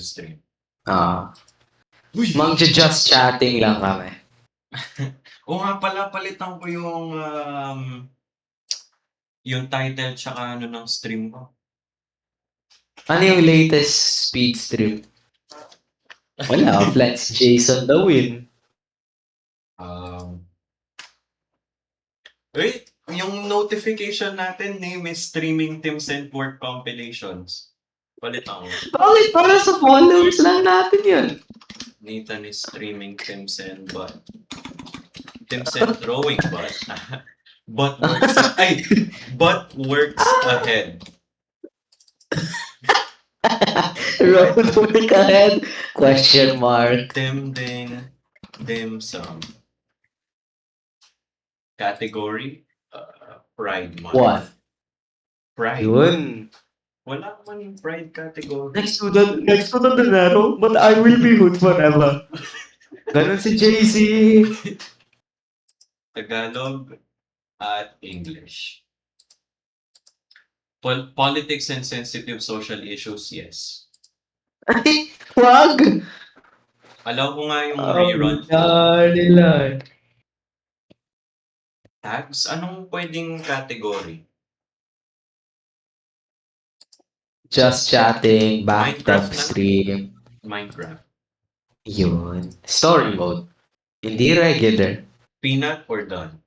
stream. Uy! Just chatting lang kami. Oo nga pala, palitan ko yung title tsaka ano ng stream ko. Ano yung latest speed stream? Wala, Flex Jason the win. Wait, yung notification natin, name is Streaming Teams and Work Compilations. Palitan ko. Bakit? Para sa followers lang natin yun. Nathan is streaming Teams and throwing but works ahead. Road work ahead? Question mark. Dim sum. Category? Pride month. What? Pride. Yun. Wala man yung pride category. Next to the dinero, but I will be hood forever. Ganon si JC. Tagalog at English. Politics and sensitive social issues, yes. Ay, wag! Alam ko nga yung rerun. Nila. Tags? Anong pwedeng category? Just chatting, bathtub Minecraft na? stream. Minecraft. Yun. Story mode. Hindi regular. Peanut or done?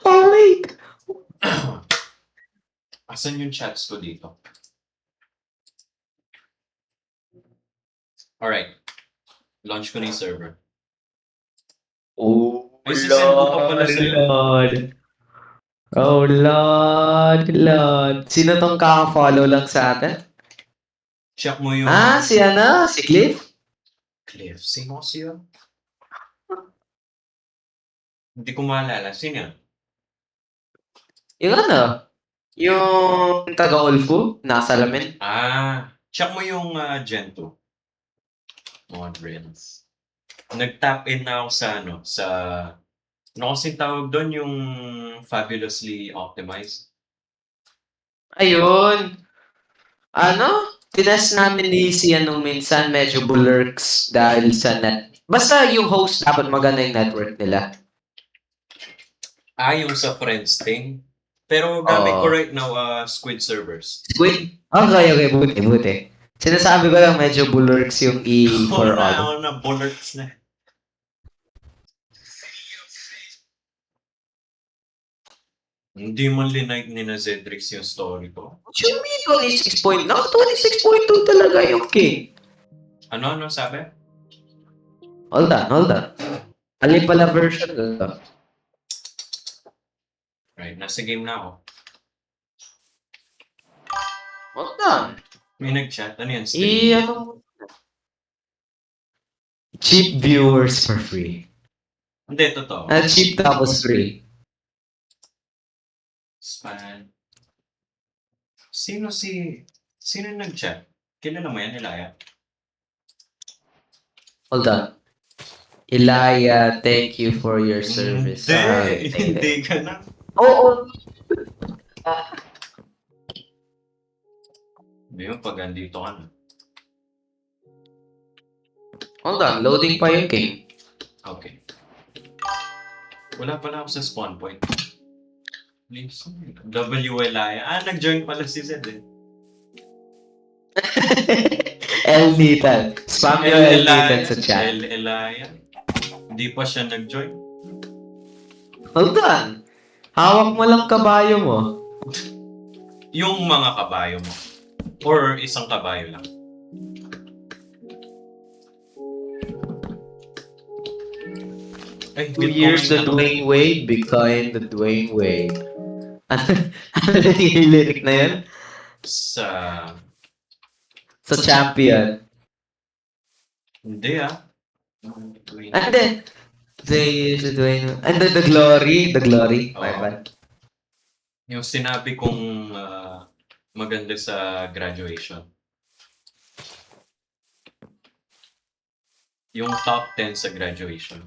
Oh, wait. Asan yung chats ko dito? Alright. Launch ko na yung server. Oh, Ay, sisend ko pa pala sa'yo. Lord. Oh, Lord. Sino tong kaka-follow lang sa atin? Check mo yung... Si si Cliff? Cliff. Sino kasi yun? Hindi ko maalala. Sino yun? Yung yung taga-Olfu, nakasalamin. Check mo yung Gen 2. Modrins. Nag-tap in na ako sa ano kasing tawag doon, yung fabulously optimized. Ayun. Tinest namin ni si minsan medyo blurks dahil sa net. Basta yung host dapat maganda yung network nila. Yung sa friends thing. Pero gamit ko right now, Squid servers. Squid? Okay, buti. Sinasabi ko lang medyo blurks yung E for all. na, bullets na. Hindi man linike ni na Zedrix yung story ko. What you mean 26.0? 26.2 talaga yung king. Ano sabi? Hold on. Alin pala version ko? Right, nasa game na ako. Hold on. May nag-chat. Ano yan? Stream? Cheap viewers for free. Hindi, totoo. Cheap tapos free. Span. Sino nag-chat? Kilala mo yan, Ilaya? Hold on. Ilaya, thank you for your service. Hindi ka na. Oo. Hindi mo pag andito ka na. Hold on, loading pa yung king. Okay. Wala pala ako sa spawn point. Please. WLI. Nag-join pala si Zed eh. El Nitan. Spam nyo El Nitan sa chat. LLI. Hindi pa siya nag-join. Hold on. Hawak mo lang kabayo mo. Yung mga kabayo mo. Or isang kabayo lang. Ay, 2 years the Dwayne Wade became the Dwayne Wade. Ano yung lyric na yun? Sa Champion. Hindi Hindi. The Dwayne. And the Glory. The Glory. My Oo. bad. Yung sinabi kong maganda sa graduation. Yung top 10 sa graduation.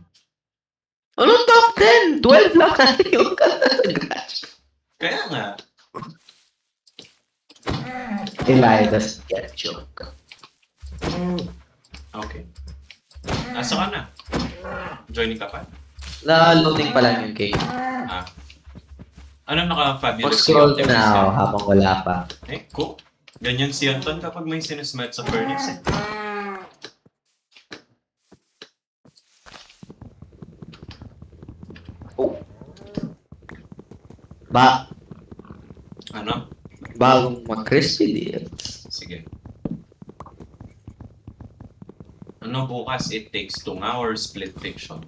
Anong top 10? 12 lang natin yung Kaya nga. Eli doesn't get joke. Okay. Asa ka na? Joining ka pa? Na-loading pa lang yung game. Ah. Ano naka-fabulous Mag-scroll Optimus na ako yan? habang wala pa. Cool. Ganyan si Anton kapag may sinusmet sa furnace eh. Ba Ano? bagong mag-crispy deals. Sige. Ano bukas? It Takes Two nga or Split Fiction?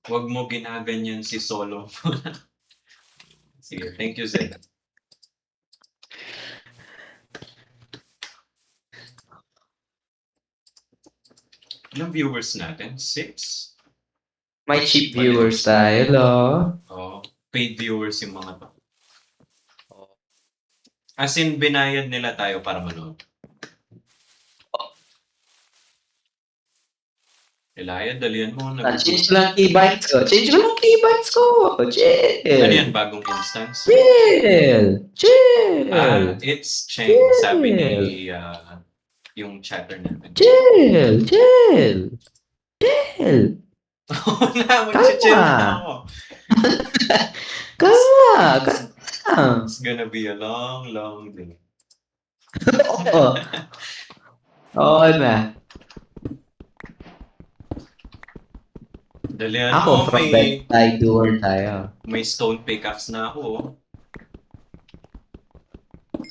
Huwag mo ginaganyan si Solo. Sige, thank you, Zed. Ilang viewers natin? 6? May cheap viewers tayo, lo. Oo. Paid viewers yung mga to. As in, binayad nila tayo para manood. Elaya, dalian mo. Change lang keybites ko. Change ko lang keybites ko. Chill. Ano yan? Bagong instance? Chill. Chill. It's Cheng. Sabi ni yung chatter natin. Chill. Chill. Chill. Oo na, mag-chill na ako. Kaya. It's gonna be a long, long day. Oo. Oo na. Dalian Ako, mo, from bed tayo, doer tayo. may stone pickaxe na ako.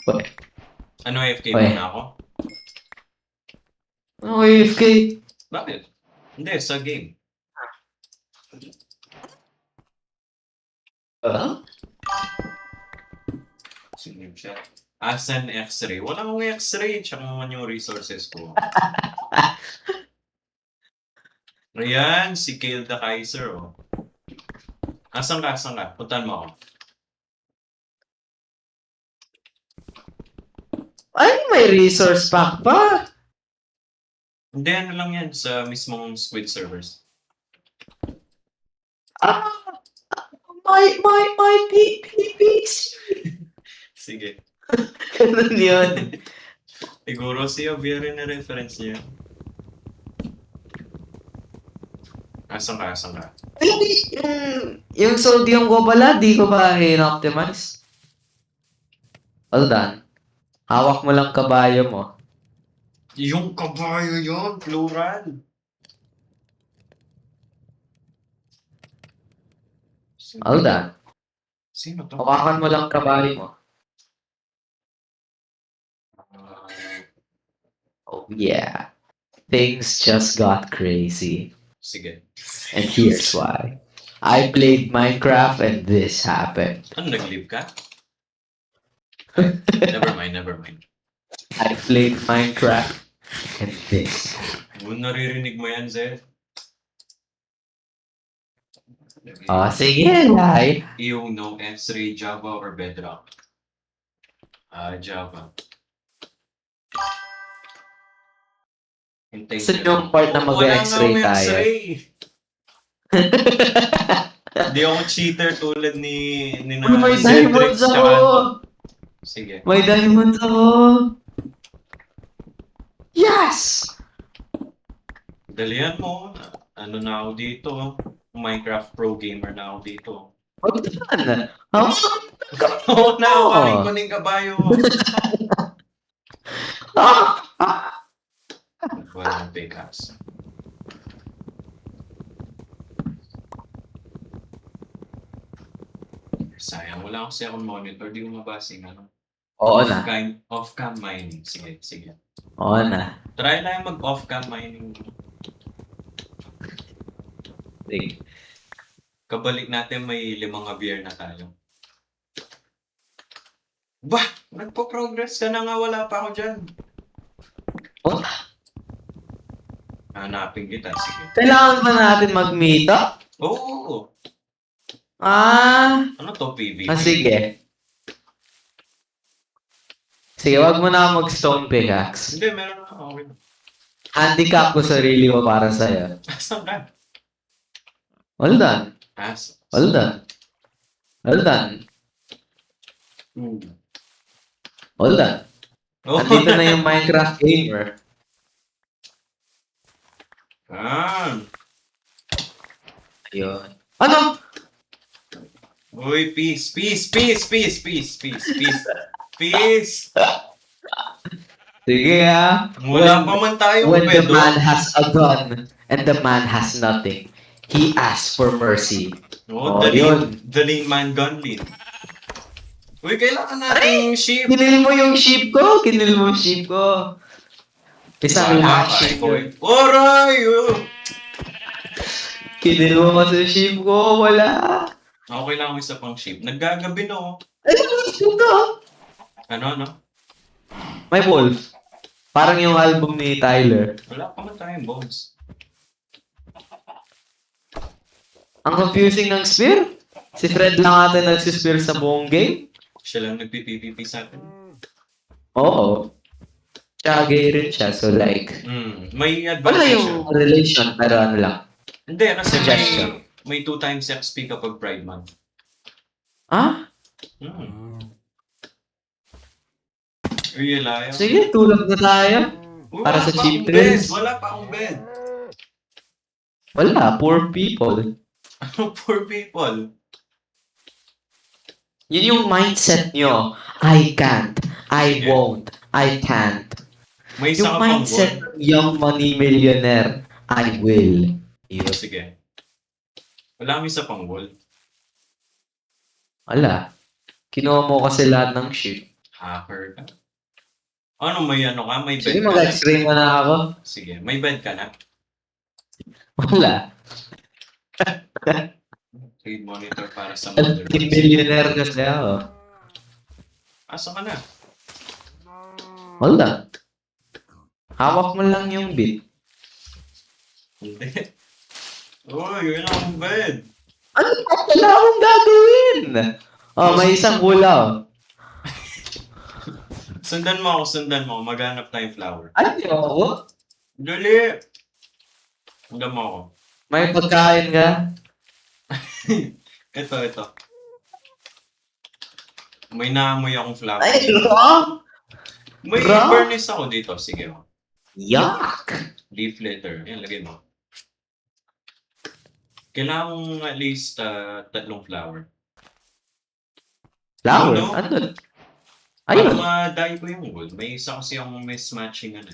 What? Ano, AFK Oy. muna ako? Oh, AFK. Bakit? Hindi, sa game. Sige, chat. Asan X-ray? Wala akong X-ray, tsaka naman yung resources ko. Ayan, si Kale the Kaiser, oh. Asan ka? Puntahan mo ako. Ay, may resource pack pa. Hindi, ano lang yan, sa mismong Squid servers. My PPPs. Sige. Ganun yun. Siguro si Javier na reference niya. Asan ka? Yung sodium ko pala, di ko ba in-optimize? Hold on. Hawak mo lang kabayo mo. Yung kabayo yun, plural. Hold on. Sino to? Hawakan mo lang kabayo mo. Oh yeah. Things just got crazy. Sige. And here's why. I played Minecraft and this happened. Ano, nag-leave ka? Never mind. I played Minecraft and this. Kung naririnig mo yan, Zed. Oh, sige, Lai. Yung no X-ray, Java, or Bedrock? Java. Hintayin Saan ka yung lang. part na Oh, mag-X-ray wala nga tayo? X-ray. Hindi ako cheater tulad ni Uy, may diamonds ako! Sige. May diamonds ako! Yes! Dalian mo. Ano na ako dito? Minecraft pro gamer na ako dito. Hold on. How? Oo na, karin ko ng kabayo. Walang pickaxe. Sayang, wala kasi akong monitor. Di ko mabasing ano. Oo na. Off-cam mining. Sige. Oo na. Try lang mag-off-cam mining. Sige. Kabalik natin may 5 beer na tayo. Bah! Nagpo-progress ka na nga, wala pa ako dyan. Oh. Hanapin kita, sige. Kailangan ba natin mag-meet up? Oo! Ah, Ano to, PvP? sige. Sige, wag mo na mag-stone pickaxe. Hindi, meron na. Okay. Handicap ko sarili mo para sa'yo. Asan ka? Hold on. Well done. Well done. Well done. Oh, Andito na yung Minecraft gamer. Ayun. Ano? Uy, peace. Sige Wala pa man tayong When the pedo. man has a gun and the man has nothing, he asks for mercy. Oh, yun. the man gunlin. Uy, kailangan natin sheep. Kinil mo yung sheep ko. Isang lashing yun. Oray! Kinil mo kasi yung sheep ko. Wala. Okay lang ako isa pang sheep. Naggagabi na oh. Ano? May wolf. Parang yung album ni Tyler. Wala pa man tayong bones. Ang confusing ng spear. Si Fred lang ata nagsispear sa buong game. Siya lang nagpi-PvP sa akin. Oo. Tsaka gay rin siya. So like, May wala advantage yung siya. relation pero ano lang. Hindi, kasi Suggestion. may 2 times XP kapag Pride Month. Ah? Uy, layo. Sige, tulog na tayo. Para sa cheap thrills. Wala pa akong bed. Wala, poor people. Ano poor people? Yun yung mindset nyo. I can't. I won't. I can't. May isa Yung ka pang mindset goal. ng young money millionaire. I will. Yun. Sige. Wala kang isa pang goal. Wala. Kinuha mo kasi lahat ng shit. Hacker ka. Ano, may ano ka? May bed Sige, ka na? mag-explain mo na ako. Sige, may bed ka na? Wala. Trade monitor para sa mother. Multi-millionaire kasi ako. Asa ka na? Wala. Hawak mo lang yung bit. Hindi. Uy, yun ang bed. Ano pa wala akong gagawin? Oh, may isang hula. Sundan mo ako. Maghanap tayong flower. Ay, ako? Dali! Sundan mo ako. May pagkain ka? Ito. May naamoy akong flower. Ay, wrong! May bro. furnace ako dito. Sige mo. Yuck! Leaf litter. Yan, lagay mo. Kailangan mong at least 3 flower. Flower? Ano? Andun? Para Ayun. ma-dye ko yung wool. May isa kasi yung mismatching ano.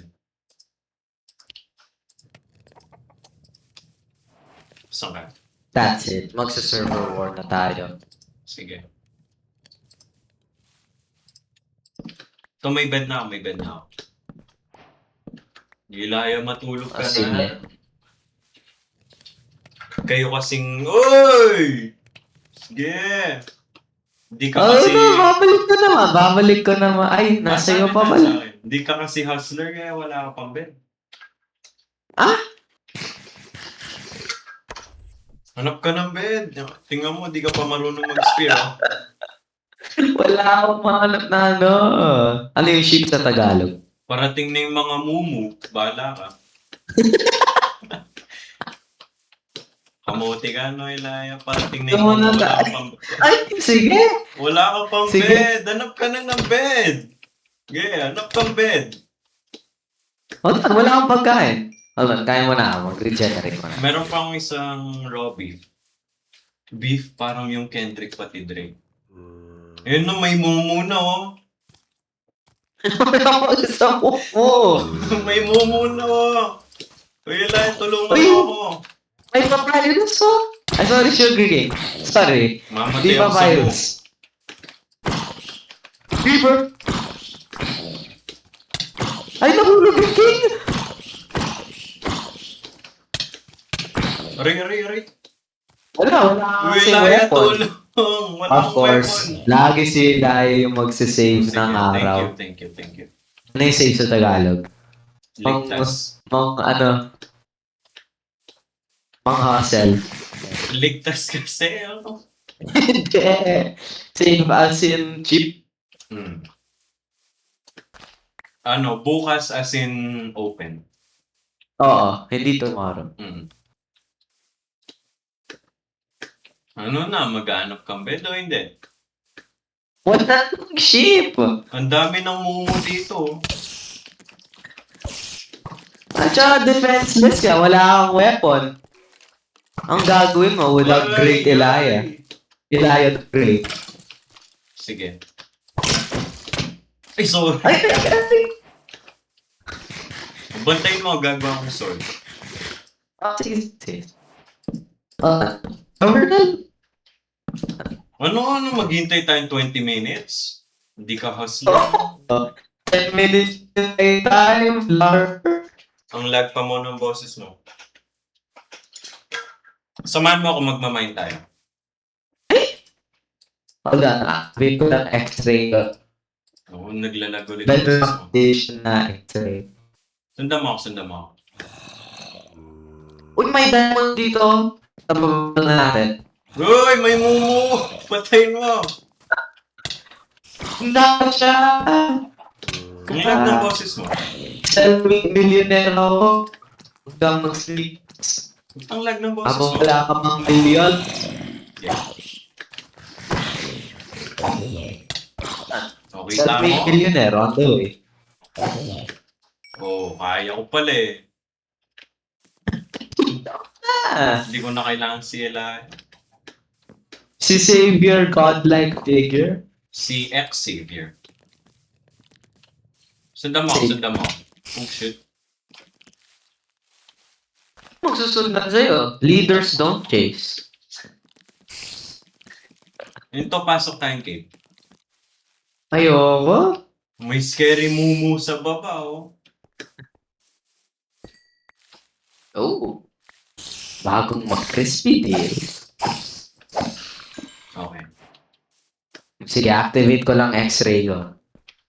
Saan ka? That's it. Magsa-server war na tayo. Sige. Ito may bed na ako. Hindi layo matulog ka Sige. na. Kayo kasing, oy! Sige! Hindi ka kasi... babalik ka naman. Ay, nasa iyo pa pala. Hindi ka kasi hustler kaya wala ka pang bed. Ah? Hanap ka ng bed. Tingnan mo, di ka pa marunong mag-spear. Oh. Wala akong mahanap na ano. Ano yung sheep sa Tagalog? Parating na yung mga mumu. Bahala ka. Kamote ka, no, Ilaya. Parating na yung Wala mumu. na. Wala ka pang... Ay, sige. Wala ka pang Sige. bed. Hanap ka na ng bed. Yeah, hanap kang bed. Wala akong pagkain. Hold on, kaya mo na. Mag-regenerate mo na. Meron pang isang raw beef. Beef, parang yung Kendrick pati Drake. Ayun no, may mumu na oh. Wala akong isang mo. May mumu na oh. Uy, Ilaya, tulungan Uy. mo ako. May papayos ko. Ay, sorry, Sugar King. Sorry. Mamatay Di ako sa papayos. Beaver! Ay, nahulog yung king! Aray. Wala Uy, kasi Ilaya, weapon. tulong. Wala Of akong course, weapon. lagi sila yung magsisave Sige, ng araw. Thank you. Ano yung save sa Tagalog? Ligtas. Mang hustle. Ligtas kasi ano. Hindi. Save as in cheap. Ano, bukas as in open. Oo, hindi tomorrow. Ano na, maghanap kang bed o hindi? Wala nang ship. Ang dami ng mumu dito. At saka defenseless ka, wala kang weapon. Ang gagawin mo, without Great Elia. Elia the Great. Sige. Ay, sorry. Ay, ay, ay. Bantayin mo, gagawa akong sword. Sige, sige. Overall, Ano, maghintay tayong 20 minutes? Hindi ka hustler. 10 minutes time, larper. Ang lag pa mo ng boses mo. Samahan mo ako magmamind tayo. Hold on, activate ko lang x-ray ko. Oo, naglalag ulit ang Better boses mo. foundation na x-ray. Sundan mo ako, sundan mo ako. Uy, may diamond dito. Tababal na natin. Uy, may mumu! Patayin mo! Hindi siya. Ang lag ng boses mo. Self-made millionaire ako. Huwag kang mag-sleep. Ang lag ng boses Ako mo. wala ka mang million. Yeah. Okay, Self-made tama. millionaire on the way. Oo, kaya ko pala eh. Hindi ko na kailangan sila. Si Savior, godlike figure. Si X Xavier. Sundan mo ako, sundan mo ako. Oh shit. Magsusundan sa'yo. Leaders don't chase. Ito, pasok tayong cave. Ayoko. May scary mumu sa baba, oh. Oh. Bagong mag-crispy deal. Okay, Sige, activate ko lang x-ray ko.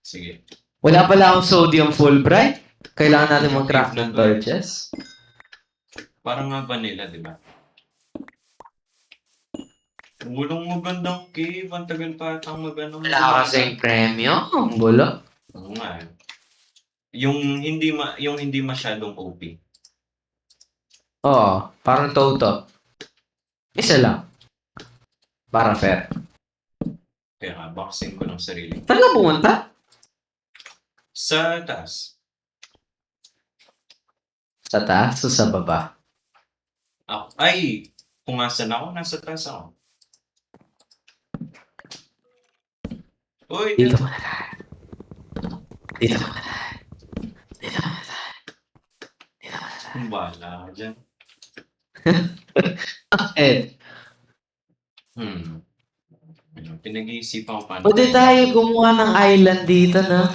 sige. Wala pala akong sodium Fulbright. Kailangan natin mag-craft ng torches. Parang nga vanilla, di ba? Walang magandang cave. Ang tagal pa atang magano. Wala kasing premyo. Ang gulo. Oo nga eh. Yung hindi masyadong OP. Oo, parang toto. Isa lang. Para fair. Kaya nga, boxing ko ng sarili. Saan ka pumunta? Sa taas. Sa taas o sa baba? Ako, ay, kung asan ako, nasa taas ako. Uy, Dito muna tayo. Dito muna tayo. Dito muna tayo. Dito muna tayo. kung bahala ka dyan. Eh, Pinag-iisipan ko paano. pwede tayo gumawa ng island dito na.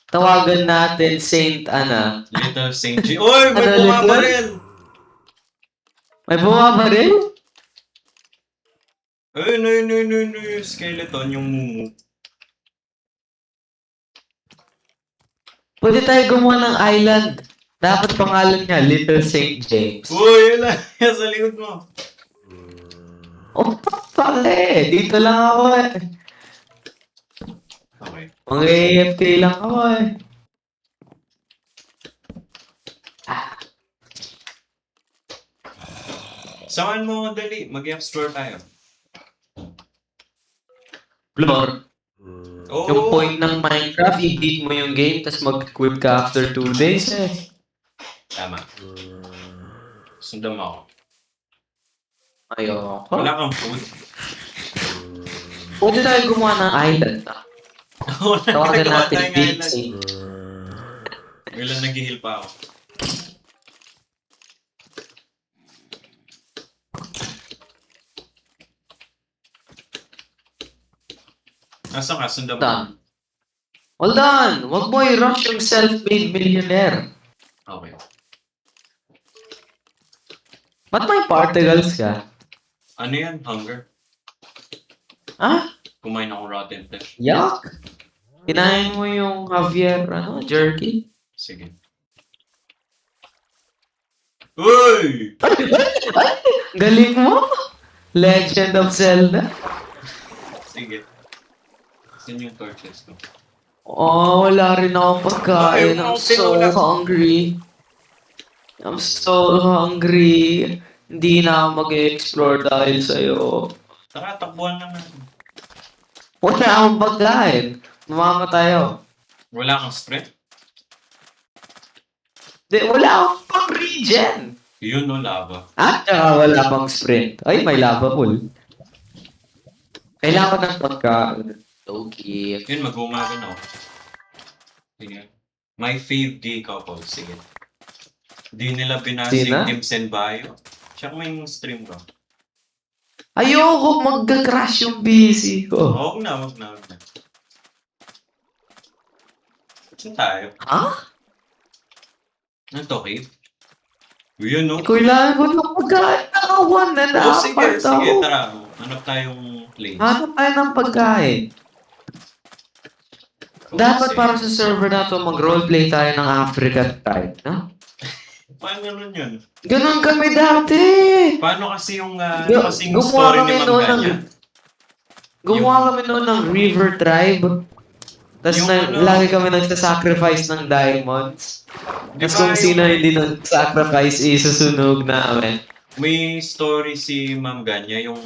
Tawagan natin Saint Ana. Little Saint G. Uy, may Ano, bumabaril! May bumabaril? Ay, no, yung skeleton, yung mumu. Pwede tayo gumawa ng island. Dapat pangalan niya, Little Saint James. Uy, yun lang. Yan sa likod mo. Oh, pare! Dito lang ako eh. Okay. Mga AFK lang ako eh. Saan mo dali? Mag-explore tayo. Floor. Oo. Yung point ng Minecraft, i-beat mo yung game, tapos mag-quit ka after 2 days eh. Tama. Sundan mo ako. Ayoko. Wala kang food. Pwede tayo gumawa ng island. Wala Tawagan nagawa natin tayong Big island. Saint. Wala nag-heal pa ako. Nasaan ka? Sundan mo. Done. Hold on! Huwag mo i-rush yung self-made millionaire. Okay. Ba't may particles ka? Ano yan? Hunger? Ah? Kumain ako rotten flesh. Yuck! Kinain mo yung Javier, jerky? Sige. Uy! Ay! Galing mo! Legend of Zelda. Sige. Saan yung torches ko? Oh, wala rin akong pagkain. Ay, I'm okay, so wala. hungry. I'm so hungry. Hindi na ako mag-explore dahil sa'yo. Tara, takbuhan lang natin. Wala akong pagkain. Mamamatay ako. Wala kang sprint? Di, wala akong pang-regen. Yun no, lava. At saka wala pang sprint. Ay, may lava pool. Kailangan ko ng pagkain. Okay. Yun, mag-umaga na ako. Sige. My fave gay couple. Sige. Di nila binasing Sino? Tim Senbayo. Check mo yung stream ko. Ayoko mag-crash yung PC ko. Huwag na, huwag na, huwag na. Saan tayo? Ha? Ano to, cave? Yun, no? Kailangan ko ng pagkain. Naka-one and a Oh, half sige, heart sige, ako. tara. Hanap tayong place. Hanap tayo ng pagkain. Dapat Kasi- para sa server na to, mag-roleplay tayo ng African type, no? Paano nun yun? Ganun kami dati. Paano kasi yung, Gu- kasing gumawa story kami ni Ma'am noon ng- Ganya? Gumawa kami noon ng River Tribe. Tapos Yung ano- lagi kami nagsasacrifice ng diamonds. Di Tapos ba kung sino yung- hindi nag-sacrifice, isusunog namin. May story si Ma'am Ganya, yung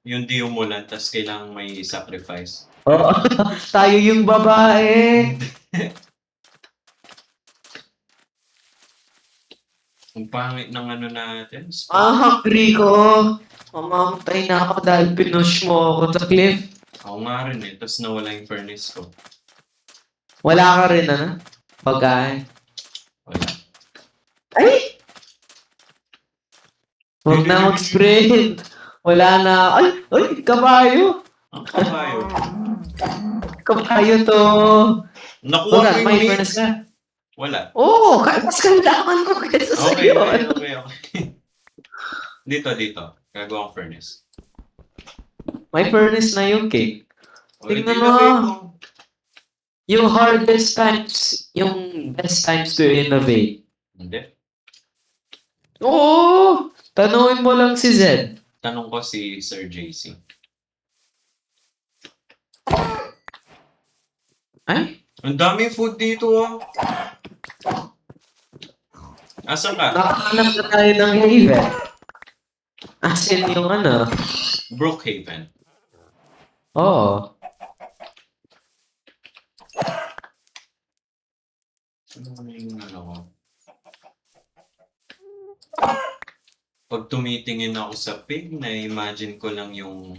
yung di umulan, tas kailangang may sacrifice. Oo. Tayo yung babae. Ang pangit ng natin. Hungry ko. Mamamatay na ako dahil pinush mo ako sa cliff. Ako nga rin eh, tas nawala yung furnace ko. Wala ka rin, ano? Pagkain. Wala. Ay! Huwag na mag-sprint. Wala na. Ay, kabayo. Ang kabayo. Kabayo to. Nakuha Wala, ko yung may meat. furnace ka. Wala. Oo, mas kailangan ko kaysa Okay, sa'yo. okay. Dito. Gagawa ang furnace. May furnace na yung cake. O, Tingnan hindi mo. lagay mo. Yung hardest times, yung best times to innovate. Hindi. Oo! Tanungin mo lang si Zed. Tanong ko si Sir JC. Ay? Ang daming food dito ah. Asan ka? Nakahanap na tayo ng haven. As in yung ano. Brookhaven. Oo. Ano yung ko? Pag tumitingin ako sa pig, na-imagine ko lang yung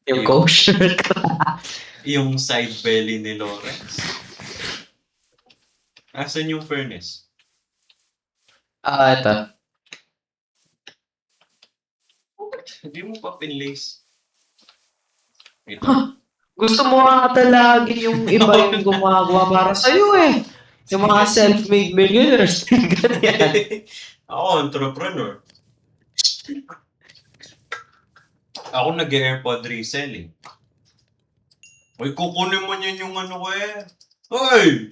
Yung kosher. yung side belly ni Lawrence. Asan yung furnace? Ito. Hindi mo pa pinlace. Ito. Gusto mo ata lagi yung iba yung gumagawa para sa'yo eh. Yung mga self-made millionaires. Ganyan. Ako, entrepreneur. Ako nag-AirPod reselling. Uy, kukunin mo niyan yung ko eh. Hoy!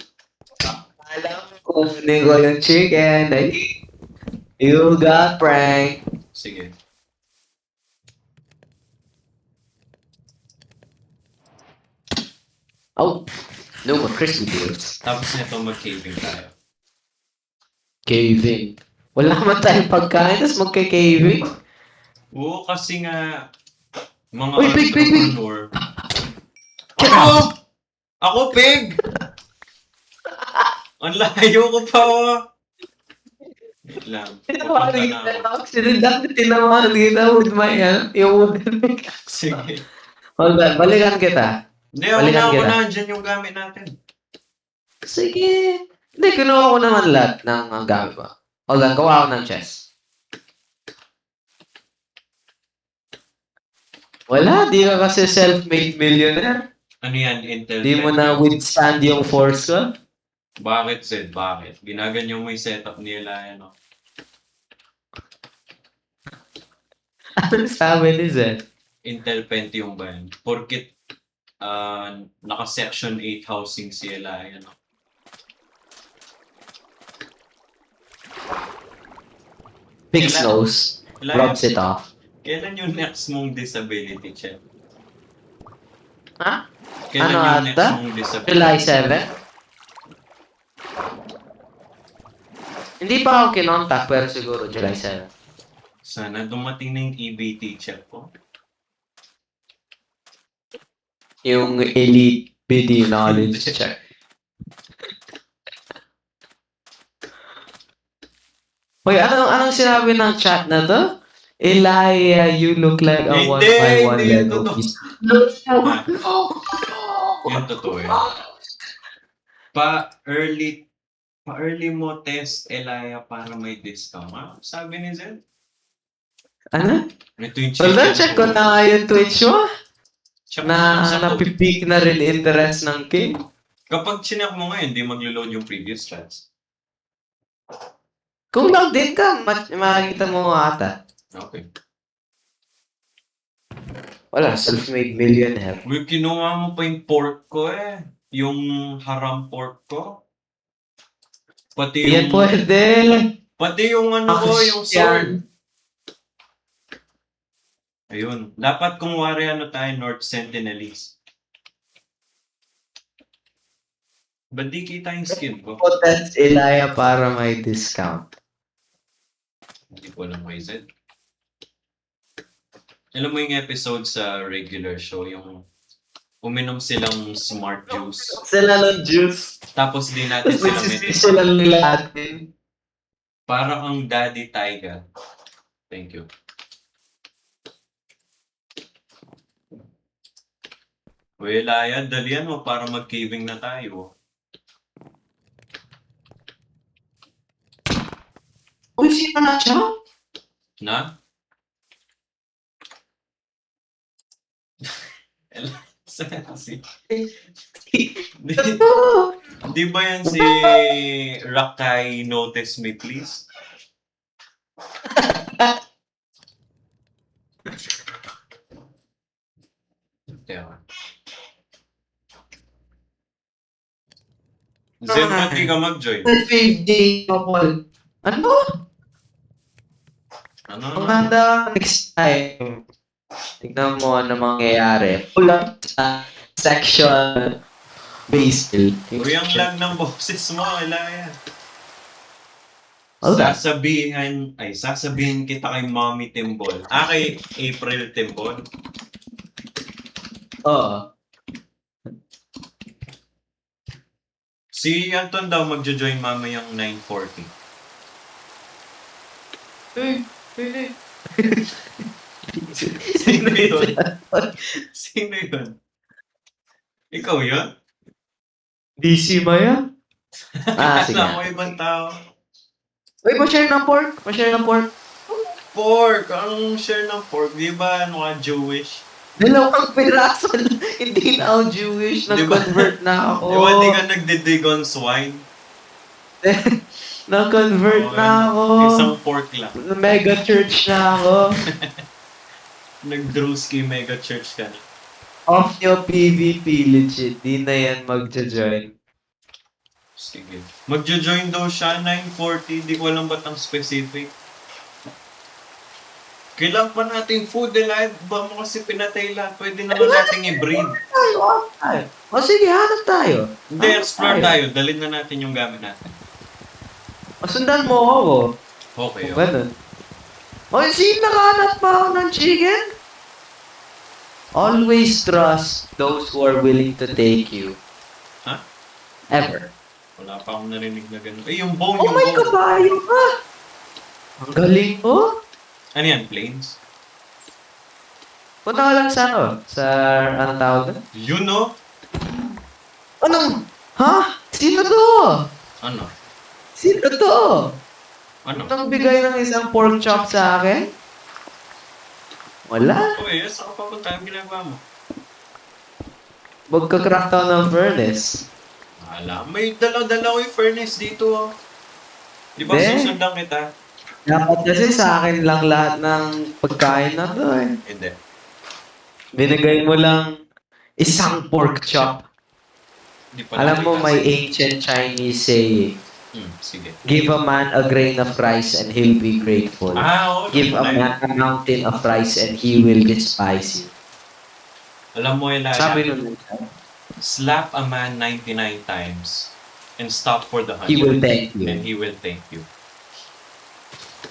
Alam ko, kunin ko yung chicken. Ay, you got prank. Sige. Oh, no more crispy deals. Tapos nito mag-caving tayo. Caving. Wala naman tayong pagkain, tapos magka-caving. Oo, kasi nga, mga Uy, pig! entrepreneur. Ako! Ako, pig! Ang layo ko pa, oh. Wait lang. Tinamaan Pupunta na kita. ako. Accident tinamaan kita with my, yung wooden pickaxe. Sige. Hold on, balikan kita. Hindi, ako Balikan na, kita. dyan yung gamit natin. Sige. Hindi, kinuha ko naman lahat ng gamit mo. Hold on, gawa ko ng chest. Wala, di ka kasi self-made millionaire. Ano yan, Intel? Di mo 10 na yan? withstand yung force ko. Bakit, Zed? Bakit? Ginaganyan mo yung setup nila, ano? Ano sabi ni Zed? Intel Pentium ba yan? Porkit naka-section 8 housing sila, ano? Fix Kailan- nose. Rubs it off. Kailan yung next mong disability check? Ha? Kailan Ano yung next ata? mong disability? July 7? Hindi pa ako kinontak, pero siguro July 7. Sana dumating na yung EBT check ko. Yung elite BD knowledge check. Hoy, anong sinabi ng chat na to? Elijah, you look like a Hindi, 1x1 hindi yun Lego totoo. piece. Ah, yun totoo yun. Pa-early mo test, Elia, para may discount. Ah, sabi ni Zen. Ano? Ito yung Well, chicken check ko na nga yung Twitch mo. Tsaka Na sa code. napipeak na rin interest ng King. Kapag chinek mo ngayon, hindi maglo-load yung previous chats. Kung logged in ka, makikita mo ata. Okay. Wala, self-made millionaire. Uy, kinuha mo pa yung pork ko eh. Yung haram pork ko. Pati Yan yung... pwede. Pati yung ano ko, yung sword. Ayun. Dapat kung wari ano tayo, North Sentinelese. Ba't di kita yung skin ko? Potence Elijah para may discount. Hindi ko alam kay Z. Alam mo yung episode sa regular show, yung uminom silang smart juice. Sila ng juice. Tapos di natin Tapos sila nagsisisi lang nila atin. Parang ang Daddy Taiga. Thank you. Uy, Laya, dalian mo para mag-caving na tayo. Uy, sino na siya? Na? si... Di ba yan si Rakai Notice Me Please? Teka. Zen, ba't di ka mag-join? 50 couple. Ano? Ano Ang naman? handa next time. Tignan mo ano mangyayari. Pull up sa section basil. Uy, ang lag ng boses mo, Elaya. Okay. Sasabihin kita kay Mommy Timbol. Kay April Timbol. Oo. Si Anton daw magjo-join mamayang 9:40. Sino yun? Sino yun? Ikaw yun? DC ba yan? Sige. Alam mo ibang tao. Uy, pa-share ng pork. Pa-share ng pork. Pork! Anong share ng pork? Di ba ano ka Jewish? Dalawang piraso. Hindi na ako Jewish. Nag-convert na ako. Di ba di ka nagdidig on swine? Nag-convert na ako. Isang pork lang. Mega church na ako. Nag-Drewski mega church ka na. Off your PvP legit. Di na yan magja-join. Sige. Magjo-join daw siya, 9:40. Di ko alam ba't ang specific. Kailangan pa natin food, Elad. Ba mo kasi pinatay lahat. Pwede naman natin i-breed. O sige, hanap tayo. Hindi, explore tayo. Dalhin na natin yung gamit natin. Masundan mo ako. Okay, Kung okay. ganun. O, sige, nakahanap pa ako ng chicken. Always trust those who are willing to take you. Ha? Ever. Wala pa akong narinig na ganun. Yung bone, Oh yung my bone. kabayo ka! Ang galing mo. Ano yan, planes? Punta ka lang sa ano? Sa anong tawag doon? You know? Anong? Ha? Sino to? Ano? Sino to? Ano? Anong bigay ng isang pork chop sa akin? Wala. Uy, saan ka papunta? Ang ginagawa mo? Magka-crack tayo ng furnace. Alam, may dalaw-dalaw yung furnace dito. Oh. Di ba Hindi. susundan kita? Dapat kasi sa akin lang lahat ng pagkain na to eh. Hindi. Binigay mo lang isang pork chop. Di pa Alam mo, natin may kasi. ancient Chinese saying, Sige. give a man a grain of rice and he'll be grateful. Oo. Give a man a mountain of rice and he will despise you. Alam mo, Elaya, Sabi nun, slap a man 99 times and stop for the 100. he will thank And you. he will thank you.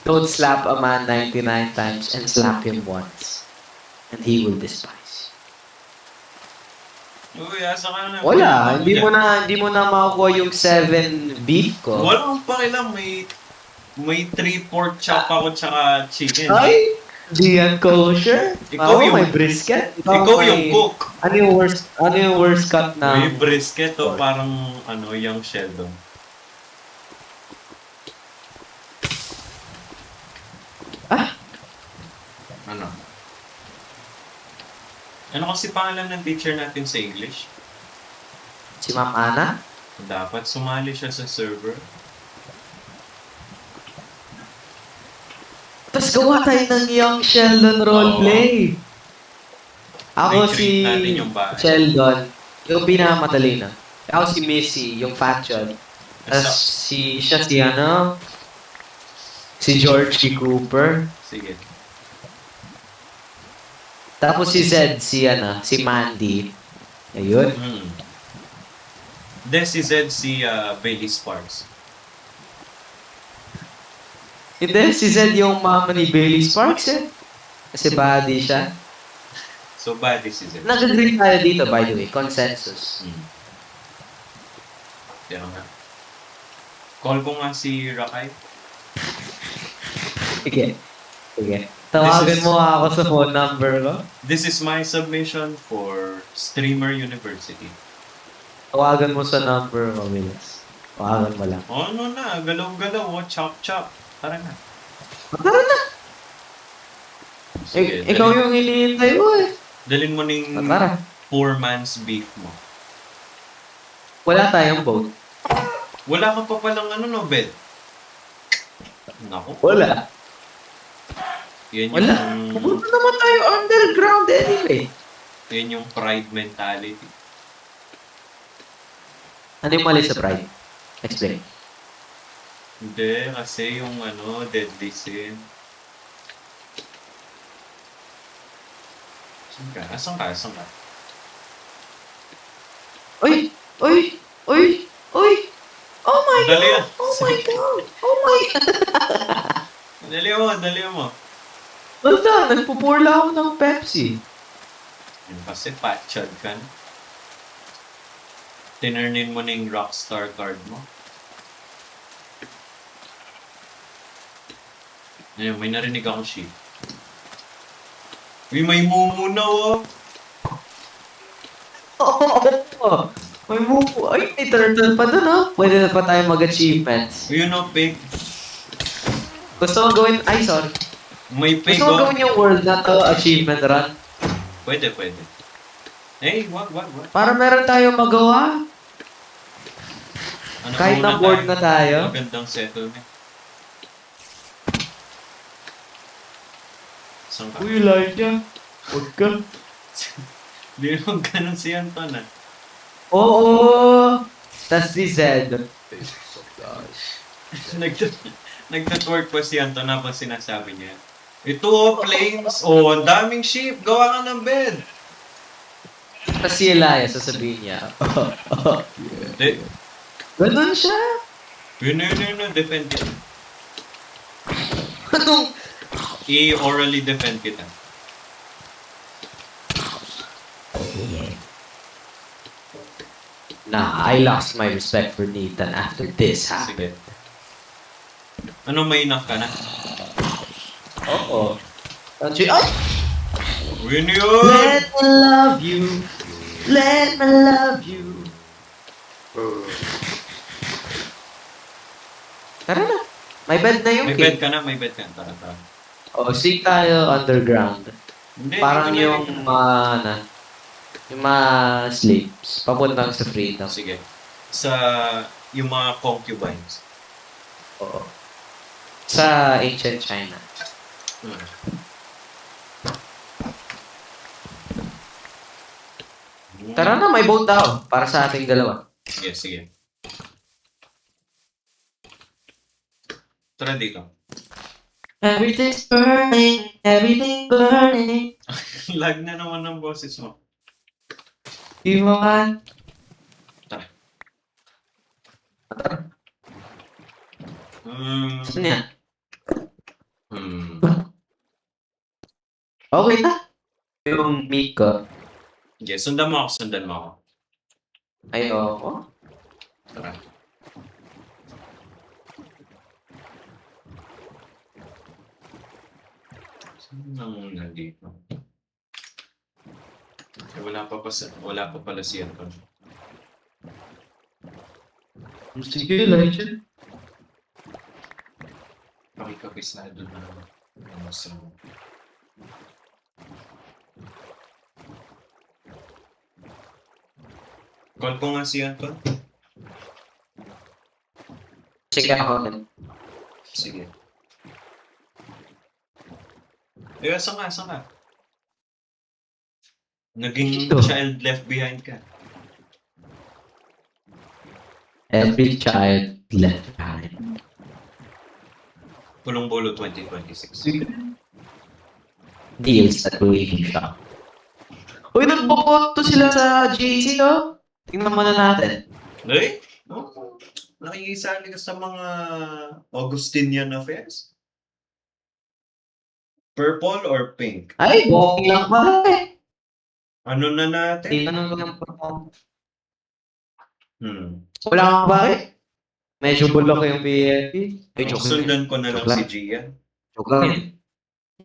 Don't slap a man 99 times and slap him once. And he will despise you. Uy, asa ka na? Wala, Pwede ako hindi mo na makukuha yung 7 beef dyan. ko. Wala akong pakialam. May 3 pork chop ako tsaka chicken. Ay! Di yan kosher. Ikaw Ako, yung- may brisket. Ikaw may- yung cook. Ano yung worst cut May na? brisket o pork. parang yung Sheldon. Ano? Ano kasi pangalan ng teacher natin sa English? Si Ma'am Ana? Dapat sumali siya sa server. Tapos gawa tayo ng Young Sheldon roleplay. Ako May si treat natin yung bahay. Sheldon, yung pinakamatalino. Ako si Missy, yung fat chod. Tapos Basta- siya si ano? Si George Cooper. Sige. Tapos si Zed, si Mandy. Ayun. Then si Zed, si Bailey Sparks. Hindi, si Zed yung mama ni Bailey Sparks eh. Kasi body siya. So, body si Zed. Nag-agree tayo dito, by the way. Consensus. Yan nga. Call ko nga si Rakay. Sige. Sige. Tawagan mo ako sa phone number ko. This is my submission for Streamer University. Tawagan mo sa number ko, Willis. Tawagan mo lang. Ano na, galaw-galaw, chop-chop. Tara na. Tara na! Sige, Ikaw yung iniintay mo eh. dalin mo ning Tara. poor man's beef mo. Wala tayong boat. Wala ka pa palang bed. Naku. Wala. Yan Wala. Pupunta naman tayo underground anyway. yan yung pride mentality. Ano yung mali sa pride? Explain. Hindi, kasi yung deadly sin. Asan ka? Uy! Uy! Uy! Uy! Oh my Dali God! ah. Oh my God! Oh my God! Dali mo. Basta, nagpupur lang ako ng Pepsi. Yun kasi patchad ka na. Tinurnin mo na yung rockstar card mo. Ayun, may narinig akong sheep. Uy, may mumu na oh! Oh, may mupo. Ay, may turtle pa dun, oh. Pwede na pa tayo mag-achievements. Uy, pig. Gusto mo gawin... Ay, sorry. May pig Gusto mo oh! gawin yung world na to, achievement run? Pwede. Eh, wag. Para meron tayo magawa. Ano Kahit muna na board tayo? na tayo. Magandang settlement. Saan ka? Uy, Elijah. Huwag ka. Di naman ganun si Anton ah. Oo. Tas si Zed. Nagtutwork pa si Anton habang sinasabi niya. Ito oh, planes. Oh, ang daming sheep. Gawa ka ng bed. Tas si Elijah, sasabihin niya. De, Ganun siya. yun. Defend kita. Anong... I-orally defend kita. Nah, I lost my respect for Nathan after this happened. Sige. Ano, may enough ka na? Oo. Ay! Yun yun! Let me love you. Let me love you. Tara na. May bed na yung May bed ka na. Tara. Oh, sig tayo underground. Hindi, Parang hindi ko yung yung mga slaves. Papuntang sa freedom. Sige. Sa yung mga concubines. Oo. Sa ancient China. Tara na, may boat daw. Para sa ating dalawa. Sige. Tara dito. Everything's burning. Everything's burning. Lag na naman ng boses mo. Di mo man. Tara. Tara. Saan yan? Okay na. Yung meat ko. Sige, sundan mo ako. Ayoko. Tara. Sino nang nandito? Wala pa pala si Anton. Sige, Elijah. Pakikabisado na ano sa... Call ko nga si Anton. Sige ako din. Sige. Eh, asa nga? Naging Dito. child left behind ka. Every child left behind. Pulong Bolo 2026. Deals at waiting shop. Uy, nagboboto sila sa GC, no? Tingnan muna natin. Eh? Oh, nakikisali ka sa mga Augustinian affairs? Purple or pink? Ay, walking lang pala eh. Ano na natin? Tingnan ko lang po. Wala Kang bakit? Medyo bulok yung PFP. Eh, joke lang. Sundan ko na lang Joke si lang. Gian. Joke lang yun.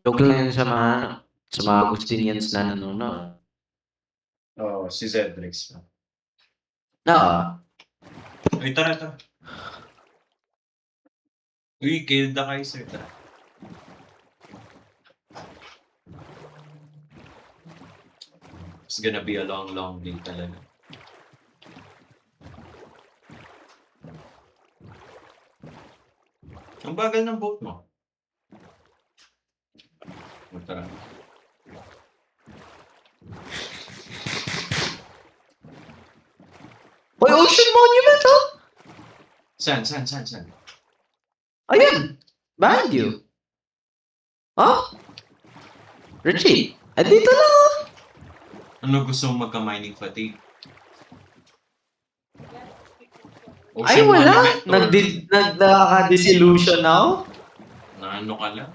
Joke lang yun sa mga Agustinians na nanonood. Oh, si Zedrix. Oo. Uy, tara. Uy, kill the Kaiser. Tara. It's gonna be a long day talaga. Ang bagal ng boat mo. Tara. Uy, Ocean Monument, oh! Saan? Ayan! Behind you. Oh? Richie, andito na, oh! Ano gusto mong magka-mining fatigue? Ay, Ocean wala! Monument or Nagka-disillusion ako? na ano ka lang?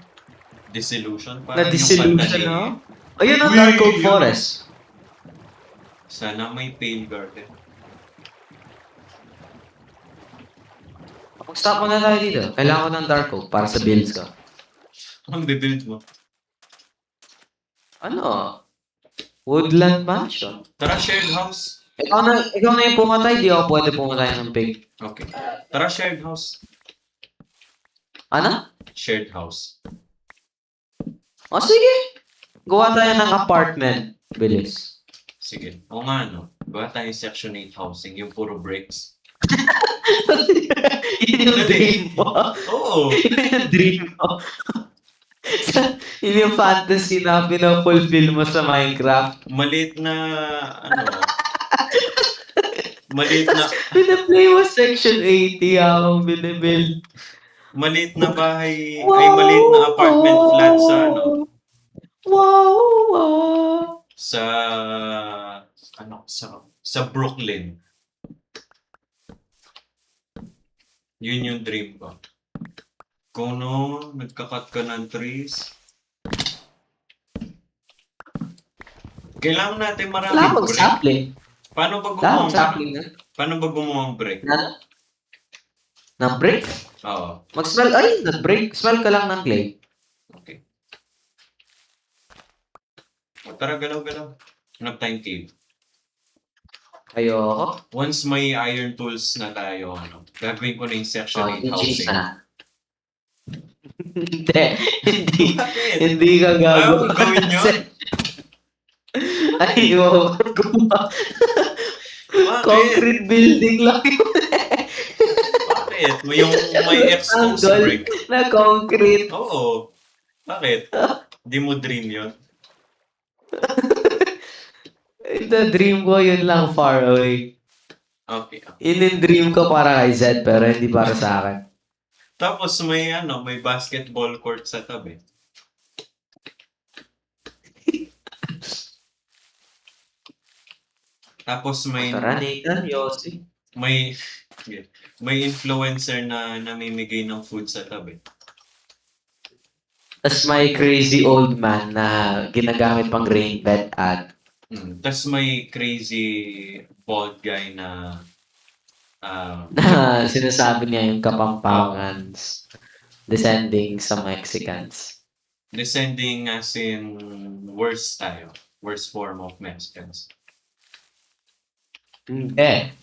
Disillusion? Na-disillusion ako? Ayun ang Uy, Dark Oak yun. Forest. Sana may Pale Garden. Mag-stop muna tayo dito. Kailangan ko ng Dark Oak para sa builds ko. Ang bibuild mo. Ano? Woodland Mansion. Tara, shared house. Ikaw na yung pumatay, di ako pwede pumatay ng pig. Okay. Tara, shared house. Ano? Shared house. O sige. Gawa tayo ng apartment. Bilis. Sige. O nga, no? Gawa tayo Section 8 housing, yung puro bricks. Yun yung dream mo. Oo. Yun yung dream mo. Yun yung fantasy na pinafulfill mo sa Minecraft. Maliit na, ano, maliit na, Pinaplay mo Section 80 ako binibuild. maliit na bahay, ay maliit na apartment flat sa, ano, Wow! sa, sa Brooklyn. Yun yung dream ko. Kung no, nagkakat ka ng trees. Kailangan natin Wala maraming akong break. sapling. Paano ba Wala gumawa? akong sapling na. Paano ba gumawa ang break? Na break? Oo. Mag-smell, ay, nag-break. Smell ka lang ng clay. Okay. O, tara, galaw. Hanap tayong cave. Ayoko. Once may iron tools na tayo, ano, gagawin ko na yung section 8 cheese housing. na. hindi. Bakit? Hindi ka Ayaw gagawa. mo gawin yun? Ayoko. Gumawa. Bakit? Concrete building lang yun. Bakit? May exposed Angle brick. na concrete. Oo. Bakit? Di mo dream yun? The dream ko, yun lang far away. Okay. Yun yung dream ko para kay Zed, pero hindi para sa akin. Tapos may basketball court sa tabi. Tapos Tara, Nathan, Yossi. may influencer na namimigay ng food sa tabi. Tapos may crazy old man na ginagamit pang rain bed ad. Tas may crazy bald guy na Sinasabi niya yung Kapampangan descending sa Mexicans. descending as in worst tayo. Worst form of Mexicans. Hindi.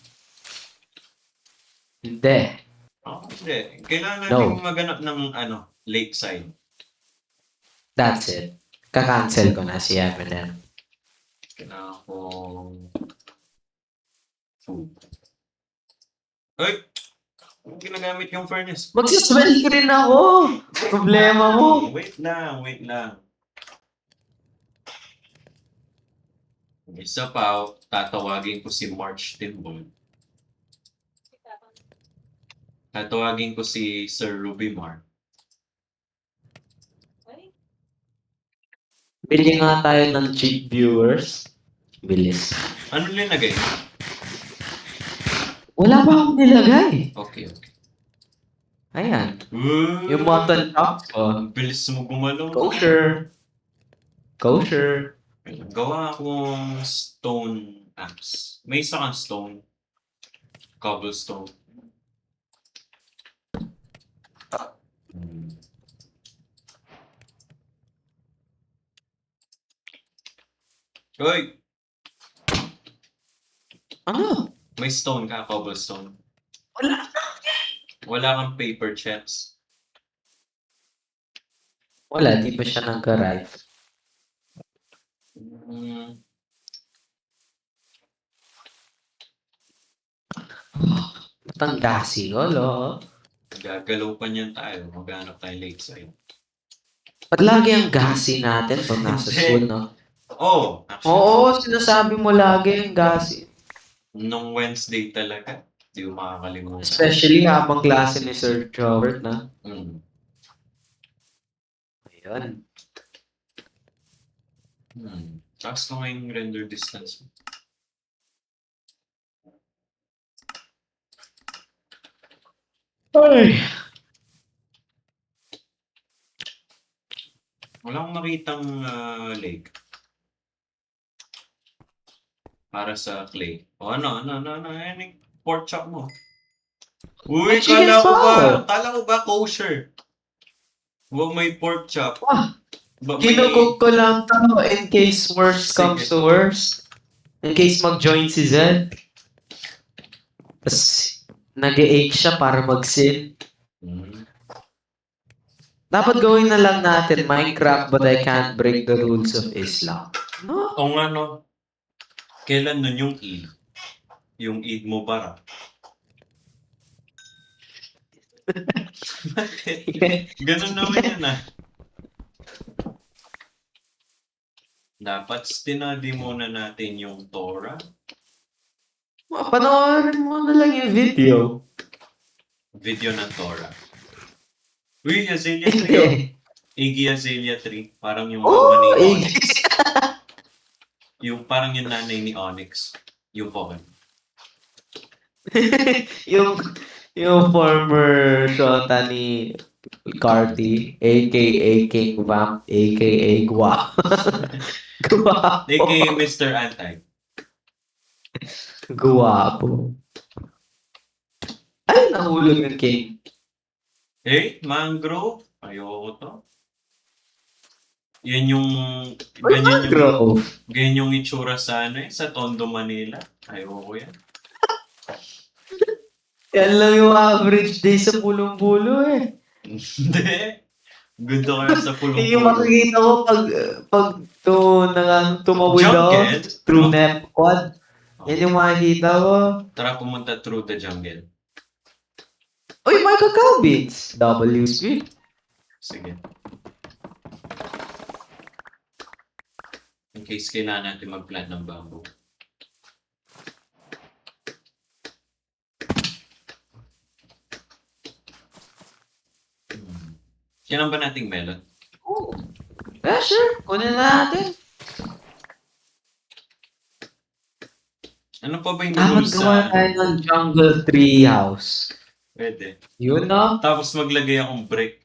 Hindi. Hindi. Kailangan No. natin maganap ng lakeside. That's it. Kakancel ko na si Eminem. Kailangan kong food. Ay! Huwag ginagamit yung furnace. Magsiswell ka rin ako! Problema mo. Wait lang. Isa pa, tatawagin ko si March Timbol. Tatawagin ko si Sir Ruby Mar. Bili nga tayo ng cheap viewers. Bilis. Ano linagay? Wala pa akong nilagay. Okay. Ayan. Yung mutton chop ko. Ang bilis mo gumalaw. Kosher. Gawa akong stone axe. May isa kang stone. Cobblestone. Hoy! Ano? May stone ka, cobblestone. Wala. Wala kang paper chips. Wala, di pa siya nag-arrive. Matangasi ko, lo. Gagalaw pa niyan tayo. Maghanap tayo lakeside. Ba't lagi ang gasi natin pag nasa school, no? Oh! Actually, Oo, sinasabi mo lagi ang gasi. nung Wednesday talaga. Hindi ko makakalimutan. Especially habang klase ni Sir Robert, na. Mm. Ayun. Taas ko nga yung render distance. Ay. Wala akong makitang lake. Para sa clay. O ano, yan yung pork chop mo. Uy, May chicken kala ko ba kosher? Huwag may pork chop. Ah, May, Kinukook ko lang to in case worst comes to worst. In case mag-join si Zed. Tapos, nag-e-ache siya para mag-sin. Dapat gawin na lang natin Minecraft but I can't break the rules of Islam. No? O nga no, kailan nun yung Eid? Yung Eid Mubarak. Ganun naman yun Dapat study muna natin yung Torah. Panoorin mo na lang yung video. Video ng Torah. Uy, Azalea 3. Hindi. Iggy Azalea 3. Parang yung Oh, mama ni Iggy. Onyx. Parang yung nanay ni Onyx. Yung Pokemon. yung former shota ni Carty, aka King Vamp, aka Gua. Guwapo. A.K.A. Mr. Antag. Guwapo. Ay, nahulog yung King. Mangrove? Ayoko to. Yan yung... Uy, Mangrove. Ganyan yung itsura sa sa Tondo, Manila. Ayoko yan. Yan lang yung average day sa pulong-pulo eh. Hindi. Good ka sa pulong-pulo. Yung makikita ko pag tumawid ako Jungle? through Nep Quad. Yan yung makikita ko. Tara pumunta through the jungle. Uy, Michael Calvins! WSP. Sige. In case kailangan natin mag-plant ng bamboo. Kailan ba nating melon? Oh. Yeah, sure. Kunin na natin. Ano pa ba yung Dapat rules gawa sa... tayo ng jungle tree house. Pwede. Yun no? Tapos maglagay akong brick.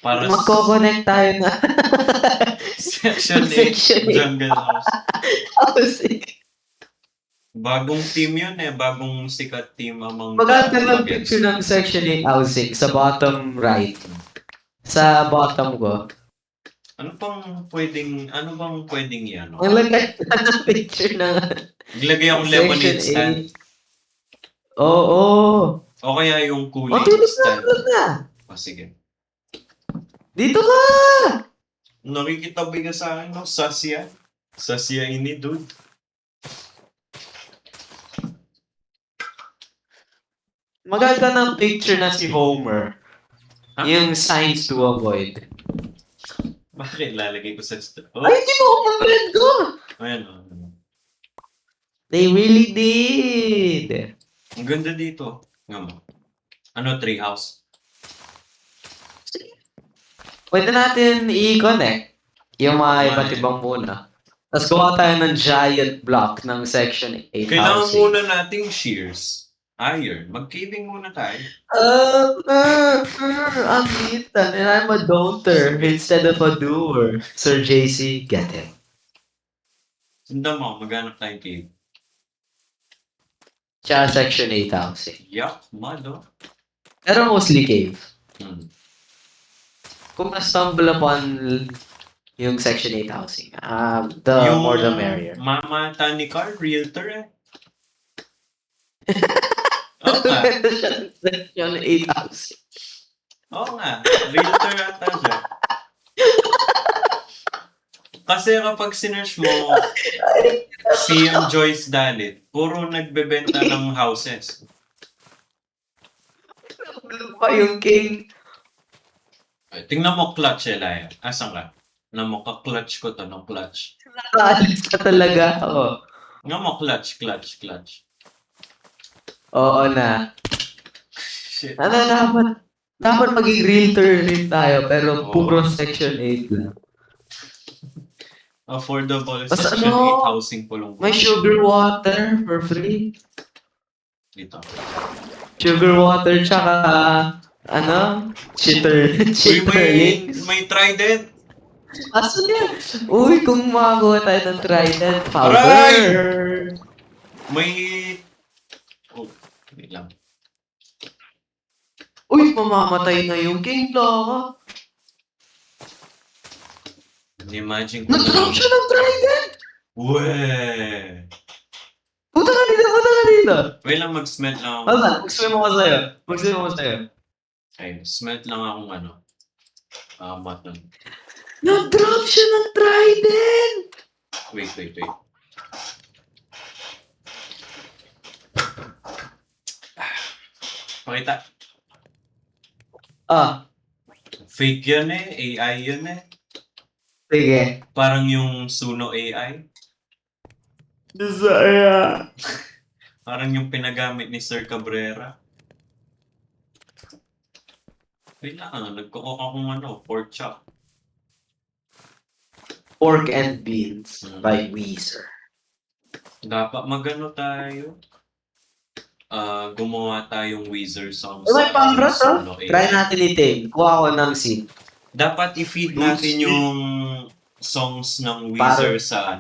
Para Magko-connect tayo na. Section 8, Section 8. Jungle House. Housing. Bagong team yun eh. Bagong sikat team among Maganda ng bagets. picture ng Section 8 housing sa bottom right. Sa bottom ko. Ano bang pwedeng yan? No? Ang lagay na ng picture ng Ilagay akong lemonade Section stand. 8. Oo. O kaya yung Oh, cooling tulog na, stand. tulog na. O sige. Dito ka! Nakikita ba ka sa akin, no? Sasya. Sasya ini, dude. Maganda ng picture na si Homer. Ha? Yung signs to avoid. Bakit lalagay ko sa... Oh, Ay, hindi mo ako mag-red ko! ayan o. They really did. Ang ganda dito. Nga mo. Ano, treehouse? Pwede natin i-connect yung mga Why? iba't ibang muna. Tapos gawa tayo ng giant block ng Section 8 Kailangan housing. muna nating shears. Iron. Mag-caving muna tayo. I'm Ethan and I'm a don'ter instead of a doer. Sir JC, get it. Sundan mo, maghanap tayong cave. Tsaka Section 8 housing. Yuck, mud oh. Pero mostly cave. Hmm. Kung na-stumble upon yung Section 8 housing, the more the merrier. Mama ni Carl, realtor eh. Oo nga. Maganda siya ng Section 8 housing. Oo nga. Realtor ata siya. Kasi kapag sinerch mo, si Joyce Dalit, puro nagbebenta ng houses. Ano pa yung king? Ay, tingnan mo clutch, Elaya. Asan ka? Tingnan mo, ka-clutch ko to, no clutch. Nakaalis ka talaga ako. Tingnan mo, clutch. Oo na. Shit. Ano dapat maging realtor rin tayo pero Oo. puro Section 8 lang. Affordable Basta Section ano, 8 housing pulong. May sugar water for free. Dito. Sugar water tsaka Uy, chitterlings. may trident. Aso yan? Uy, kung makakuha tayo ng trident powder. Aray! May... Oh, wait lang. Uy, mamamatay na yung king Blanca. Imagine ko Nag-drop siya ng trident! Weh! Punta ka dito! Wait lang, mag-smelt lang ako. Wala, mag-swim ako sa'yo. Ay, smelt lang akong ano. Button. Nag-drop siya ng trident! Wait. Pakita. Fake yan eh. AI yun eh. Sige. Parang yung Suno AI. Desire. Parang yung pinagamit ni Sir Cabrera. Wait lang, nagkukok akong pork chop. Pork and Beans by Weezer. Dapat magano tayo. Gumawa tayong Weezer song May pang-rap Suno AI. Try natin itin. Kuha ko ng scene. Dapat i-feed natin yung songs ng Weezer sa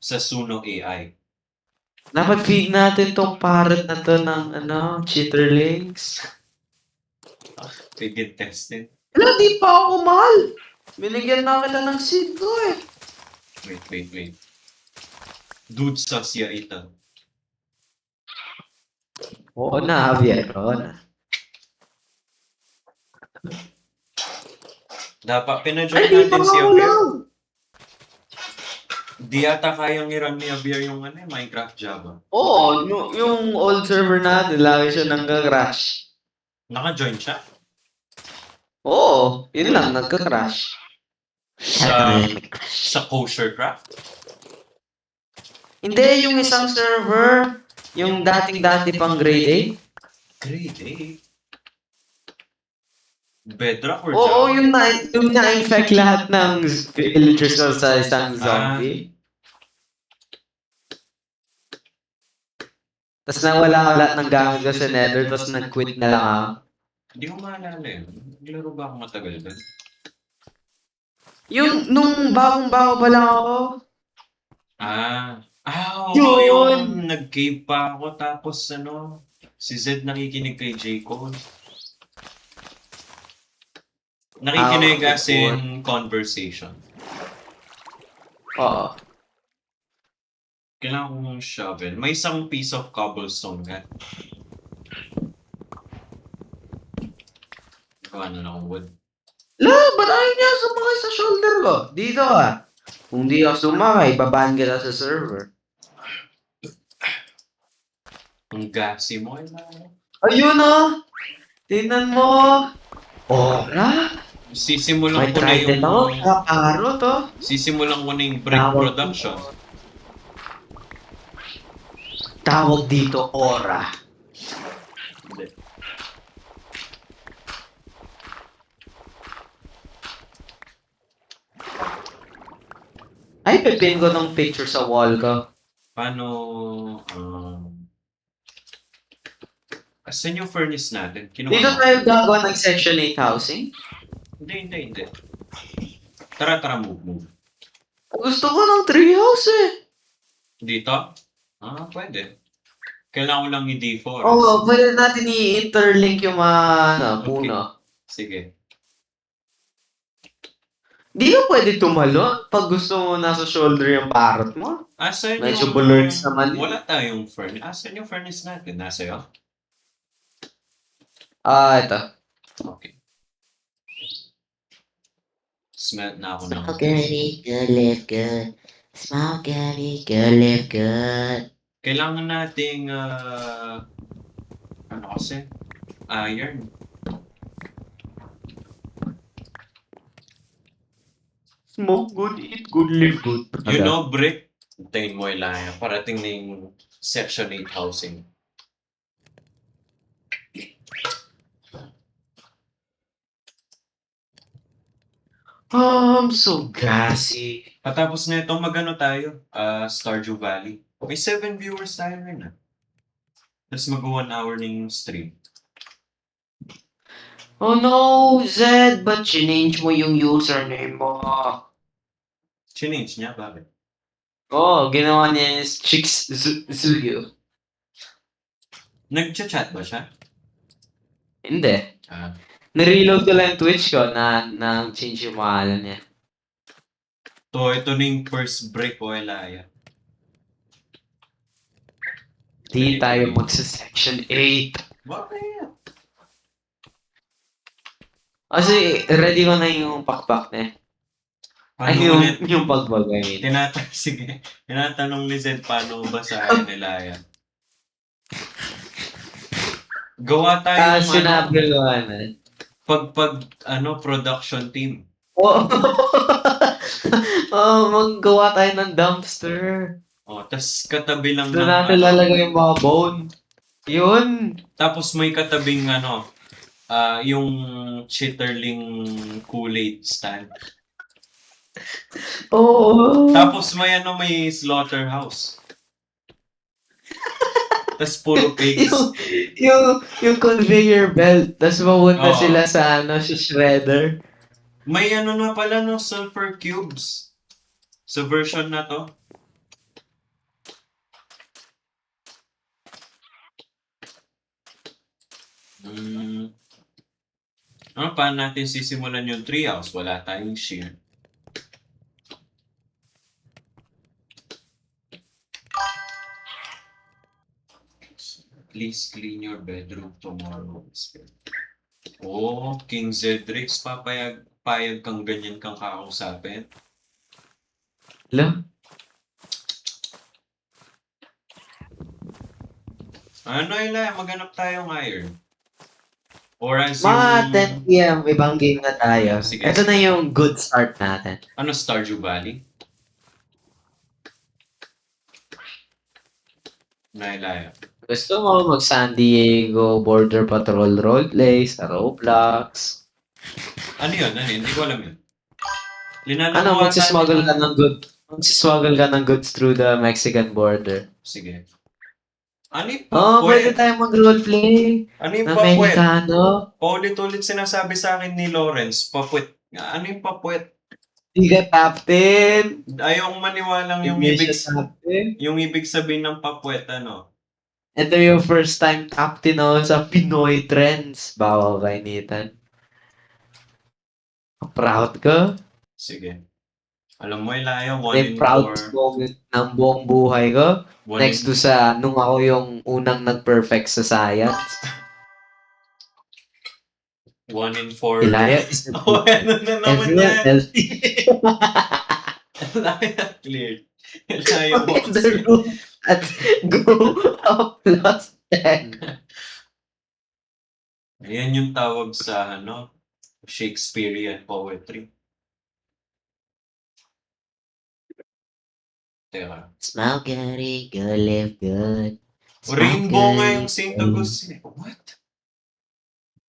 sa Suno AI. Dapat feed natin tong parrot na to ng chitterlings. Figure testing. Wala, di pa ako mahal. Binigyan na kita ng seed ko eh. Wait. Dude sa siya ito. Oo na, Javier. Oo na. Dapat pina-join Ay, di pa natin si ako Javier. lang. Di ata kayang i-run ni Javier yung Minecraft Java. Oo, yung old server natin, lagi siya nangka-crash. Naka-join siya? Oo, yun lang, nagka-crash. Sa Kosher Craft? Hindi, yung isang server, yung dating-dati pang grade Grade 8. Bedrock or 8. Oo, Java? yung na-infect lahat ng villagers ko sa isang zombie. Tapos nawala ko lahat ng gamit ko sa Nether, tapos nag-quit na lang ako. Hindi ko maalala yun. Naglaro ba ako matagal doon? Yung, nung bagong-bago pa lang ako. Oo, Yun! yung nag-cave pa ako tapos ano, si Zed nakikinig kay J. Cole. Nakikinig okay, as in conversation. Oo. Kailangan kong shovel. May isang piece of cobblestone nga. Gawa na lang wood. Ba't ayaw niya sumakay sa shoulder ko? Dito ah. Kung di ako sumakay, baban kita sa server. Ang gassy mo. Ayun ah! Tingnan mo! Ora? Sisimulan May ko na trident yung... ako. Kakaro to. Sisimulan ko na yung brick Tawag production. Tawag dito, Ora. Hindi. Ay, pipin ko ng picture sa wall ko. Paano... asan yung furnace natin? Kinuha Dito mo? tayo gagawa ng Section 8 housing. Hindi. Tara, move. Gusto ko ng treehouse eh. Dito? Pwede. Kailangan ko lang i-deforest. Oo, pwede natin i-interlink yung mga Okay. puno. Sige. Di ka pwede tumalo pag gusto mo nasa shoulder yung parrot mo. Asan Medyo yung... bullards naman. Wala tayong furnace. Asan yung furnace natin? Nasa iyo? Ito. Okay. Smelt na ako ng... Spaghetti, good, live good. Spaghetti, good, live good. Kailangan nating... ano kasi? Iron. Smoke good, eat good, live good. You know, brick? Hintayin mo lang yan. Parating na yung Section 8 housing. I'm so gassy. Patapos na ito, magano tayo? Stardew Valley. May 7 viewers tayo rin Tapos mag-1 hour na yung stream. Oh no, Zed, ba't change mo yung username mo? Change niya, bakit? Ginawa niya yung Chicks Zuyo. Nag-chat ba siya? Hindi. Nareload ko lang yung Twitch ko na change yung pangalan niya. Ito na yung first break ko, Elaya. Di tayo magsa-section 8. Bakit? Kasi ready ko na yung pakpak na. Ay, Paano ulit? yung pagbag, I mean. Sige. Tinatanong ni Zed paano basahin ni Elaya. Gawa tayo ng Sinabi ko production team. Maggawa tayo ng dumpster. Tas katabi lang Doon natin lalagay yung mga bone. Yun. Tapos may katabing yung chitterling Kool-Aid stand. Tapos may slaughterhouse. Tas puro pigs. yung conveyor belt. Tapos mapunta Oo. sila sa sa shredder. May na pala sulfur cubes. Sa version na to. Paano natin sisimulan yung treehouse? Wala tayong shear. Please clean your bedroom tomorrow. King Zedrix, payag kang ganyan kang kakausapin. Alam? Maghanap tayong iron. Or as Mga 10 p.m. ibang game na tayo. Sige. Ito na yung good start natin. Stardew Valley? Nailaya. Gusto mo mag San Diego Border Patrol roleplay sa Roblox? Ano yun? Hindi ko alam yun. Linalawa Magsismuggle ka ng goods through the Mexican border. Sige. Ano yung Pwede tayo mag-roleplay Ano yung na papuwet? Mexicano. Paulit-ulit sinasabi sa akin ni Lawrence, papuwet. Ano yung papuwet? Hindi ka captain. Ayaw maniwalang Hindi siya captain. yung ibig sabihin ng papwet, ano? Ito yung first time captain ako sa Pinoy Trends. Bawa kay Nathan. Proud ka? Sige. Alam mo, Ilaya, Ito yung proudest moment ng buong buhay ko. Next to sa nung ako yung unang nag-perfect sa science. 1 in 4. Ilaya is the Oh, ano na naman everyone yan? else Ilaya clear. Ilaya in box. the room at go up plus 10. Ayan yung tawag sa, ano, Shakespearean poetry. Teka. Smile good, eat good, live good. Smile Rainbow nga good, yung eat St. good. Augustine. What?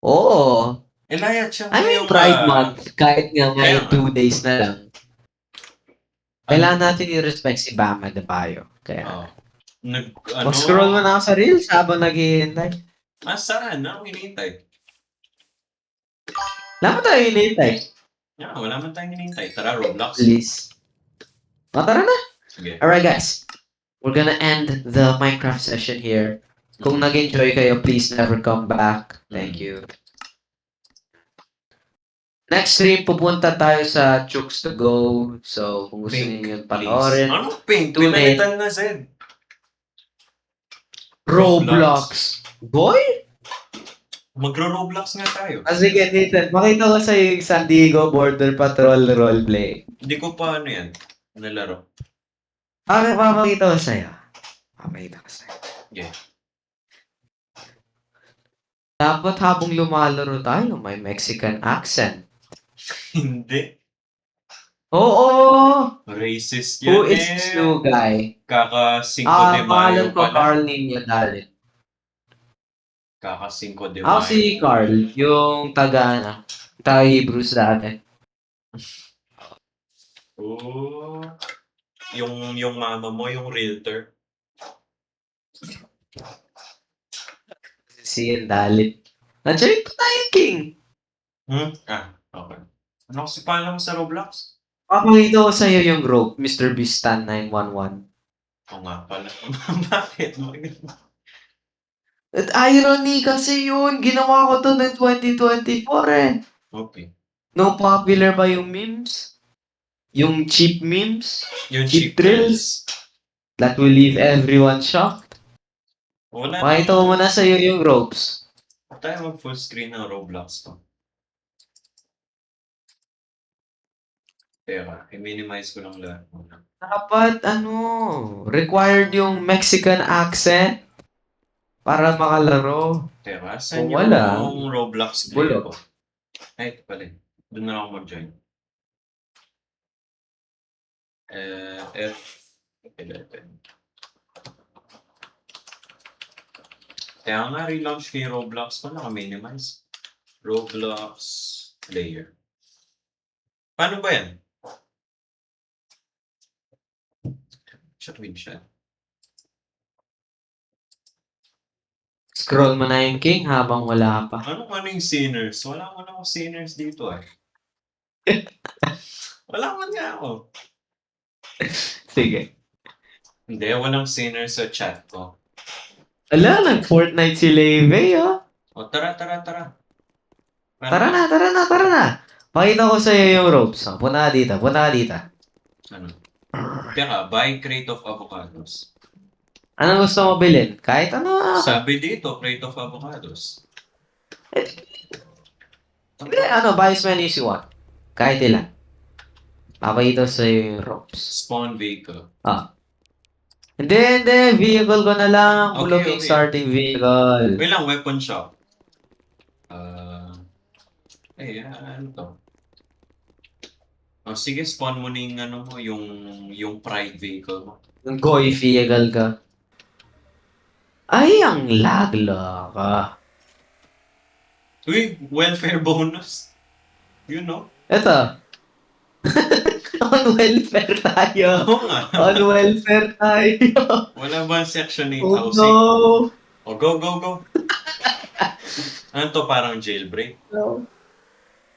Oo. Ilaya, siya I nga mean yung... Pride Month. Kahit nga Kaya ngayon nga. 2 days na lang. Kailangan natin i-respect si Bam Adebayo. Kaya, Oh. Ano? mag-scroll mo na ako sa Reels habang naghihintay. Saan? Anong hinihintay? Wala mo tayo hinihintay. Wala man tayong hinihintay. Tara, Roblox. Please. Tara na. Sige. Alright guys, we're gonna end the Minecraft session here. Kung nag-enjoy kayo, please never come back. Thank you. Next stream, pupunta tayo sa Chooks to Go. So, kung gusto Pink, niyo please. panoorin, Anong pink? Tune in. Pinalitan na, Zed. Roblox. Boy? Magro-Roblox nga tayo. Sige, Nathan, makita ko sa yung San Diego Border Patrol roleplay. Hindi ko pa ano yan. Nalaro. Papakita ko sa'yo. Papakita ko sa'yo. Yeah. Dapat habang lumalaro tayo, may Mexican accent. Hindi. Oo! Racist yan Who is this new guy? Kaka 5 de Mayo Pangalan ko pala. Carl Nino Dalit. Kaka 5 de Ako Mayo. si Carl, yung taga Hebrews dati. Oh. Yung mama mo, yung realtor. Si Dalit. Nandiyan pa tayo, King. Okay. Ano kasi pangalan mo sa Roblox? Papakita ko sa'yo yung rope, Mr. Bistan 911. Oo nga pala. Bakit? At irony kasi yun, ginawa ko to ng 2024 eh. Okay. No popular ba yung memes? Yung cheap memes? Yung Cheap cheap thrills? That will leave everyone shocked. Wala Pakita ko muna sa'yo yung ropes. tayo mag full screen ng Roblox to. Teka, i-minimize ko lang lahat muna. Dapat, required yung Mexican accent para makalaro. Teka, saan Kung wala, yung Roblox player bulok. ko? Ay, ito pala. Doon na ako mag-join. F11. Kaya nga, relaunch ko yung Roblox ko, naka-minimize. Roblox player. Paano ba yan? Screenshot. Scroll mo na yung King habang wala pa. Ano yung sinners? Wala man ako sinners dito eh. Wala man nga ako. Sige. Hindi, walang sinners sa chat ko. Ala, nag-Fortnite si Leve, ah. O, tara. Tara na. Pakita ko sa'yo yung ropes. Punta ka dito. Ano? Teka, buy crate of avocados. Anong gusto mo bilhin? Kahit ano. Sabi dito, crate of avocados. Hindi, buy as many as you want. Kahit ilan. Pakita ko sa'yo yung ropes. Spawn vehicle. Hindi. Vehicle ko na lang. Okay, Bulog yung okay. starting vehicle. Wait lang, weapon shop. Ano to? Sige, spawn mo na yung yung pride vehicle mo. Yung Goy vehicle ka. Ay, ang lagla ka. Uy, welfare bonus. You know? Eto. On welfare tayo. Oo nga. On welfare tayo. Wala ba section 8 Oh housing? no. O, go. Ano to, parang jailbreak?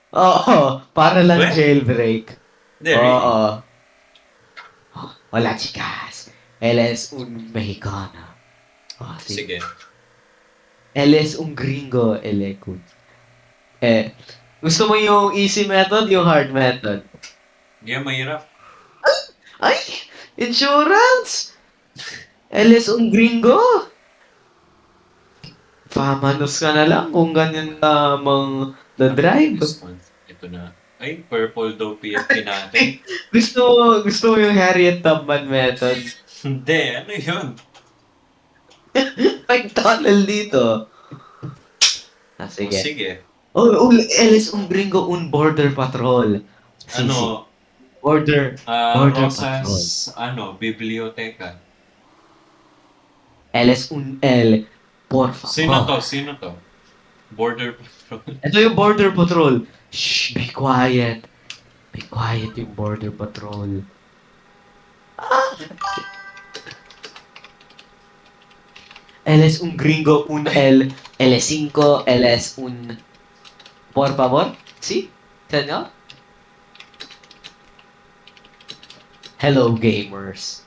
Oo, para lang Weh? jailbreak. Hindi, really. Oo. Hola, chicas. Él es un mexicano. Oh, sí. Sige. Él es un gringo. Él es cool. Gusto mo yung easy method, yung hard method? Hindi yan mahirap. Ay! Insurance! Él es un gringo! Pamanos ka na lang kung ganyan ka mang na-drive. This one. Ito na. Ay, purple daw PFP natin. Gusto mo yung Harriet Tubman method? Hindi, ano yun? May tunnel dito. O, Sige. sige. Él es un gringo, un border patrol. Sí, sí. Ano, Border patrol. Rosas, biblioteca. Él es un L. Por favor. Sino to? Border Patrol. Ito yung border patrol. Shh, be quiet. Be quiet yung border patrol. Él es un gringo, un L. Él es 5, él es un... Por favor. ¿Sí? Señor? Hello, gamers.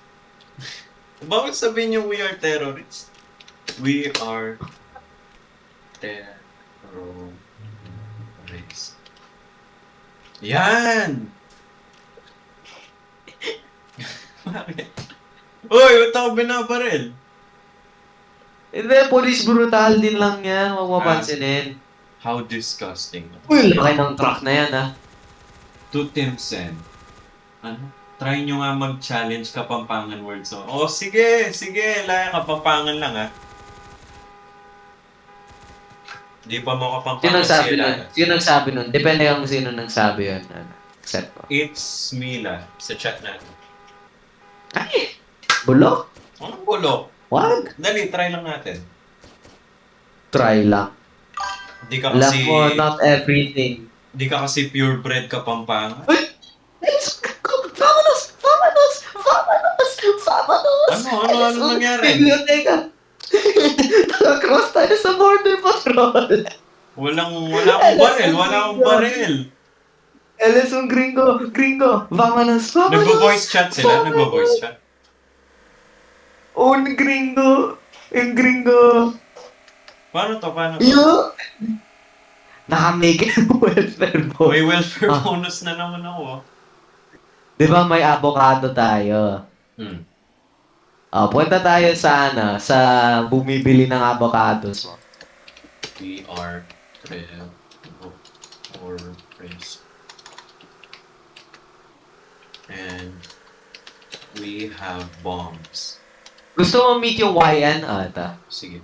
Bakit sabihin niyo we are terrorists? We are terrorists. Yan! Bakit? Uy, ba't ako binabaril? Hindi, police brutal din lang yan. Huwag mapansinin. How disgusting. Uy, laki ng truck na yan, ah. To Timsen. Ano? Try nyo nga mag-challenge Kapampangan word song. Oh, sige, laya Kapampangan lang, ha. Di pa mo Kapampangan Sino nagsabi nun? Depende kung sino nagsabi yun. Accept ko. It's Mila sa chat natin. Ay! Bulok? Anong bulok? Wag. Dali, try lang natin. Try lang. Di ka Alam kasi, mo, not everything. di ka kasi purebred Kapampangan. Vámonos! Vámonos! Vámonos! Vámonos! Ano nangyari? Biblioteka! Nakakross tayo sa border patrol! Wala akong baril. Él es un gringo! Gringo! Vámonos! Vámonos! Nagvo-voice chat sila, nagvo-voice chat. Un gringo! Un gringo! Paano to? Yo! Naka-make welfare boy. May welfare bonus na naman ako. Di ba may avocado tayo? Hmm. Punta tayo sa bumibili ng avocados. We are terrorists. And we have bombs. Gusto mo meet yung YN? Ata. Sige.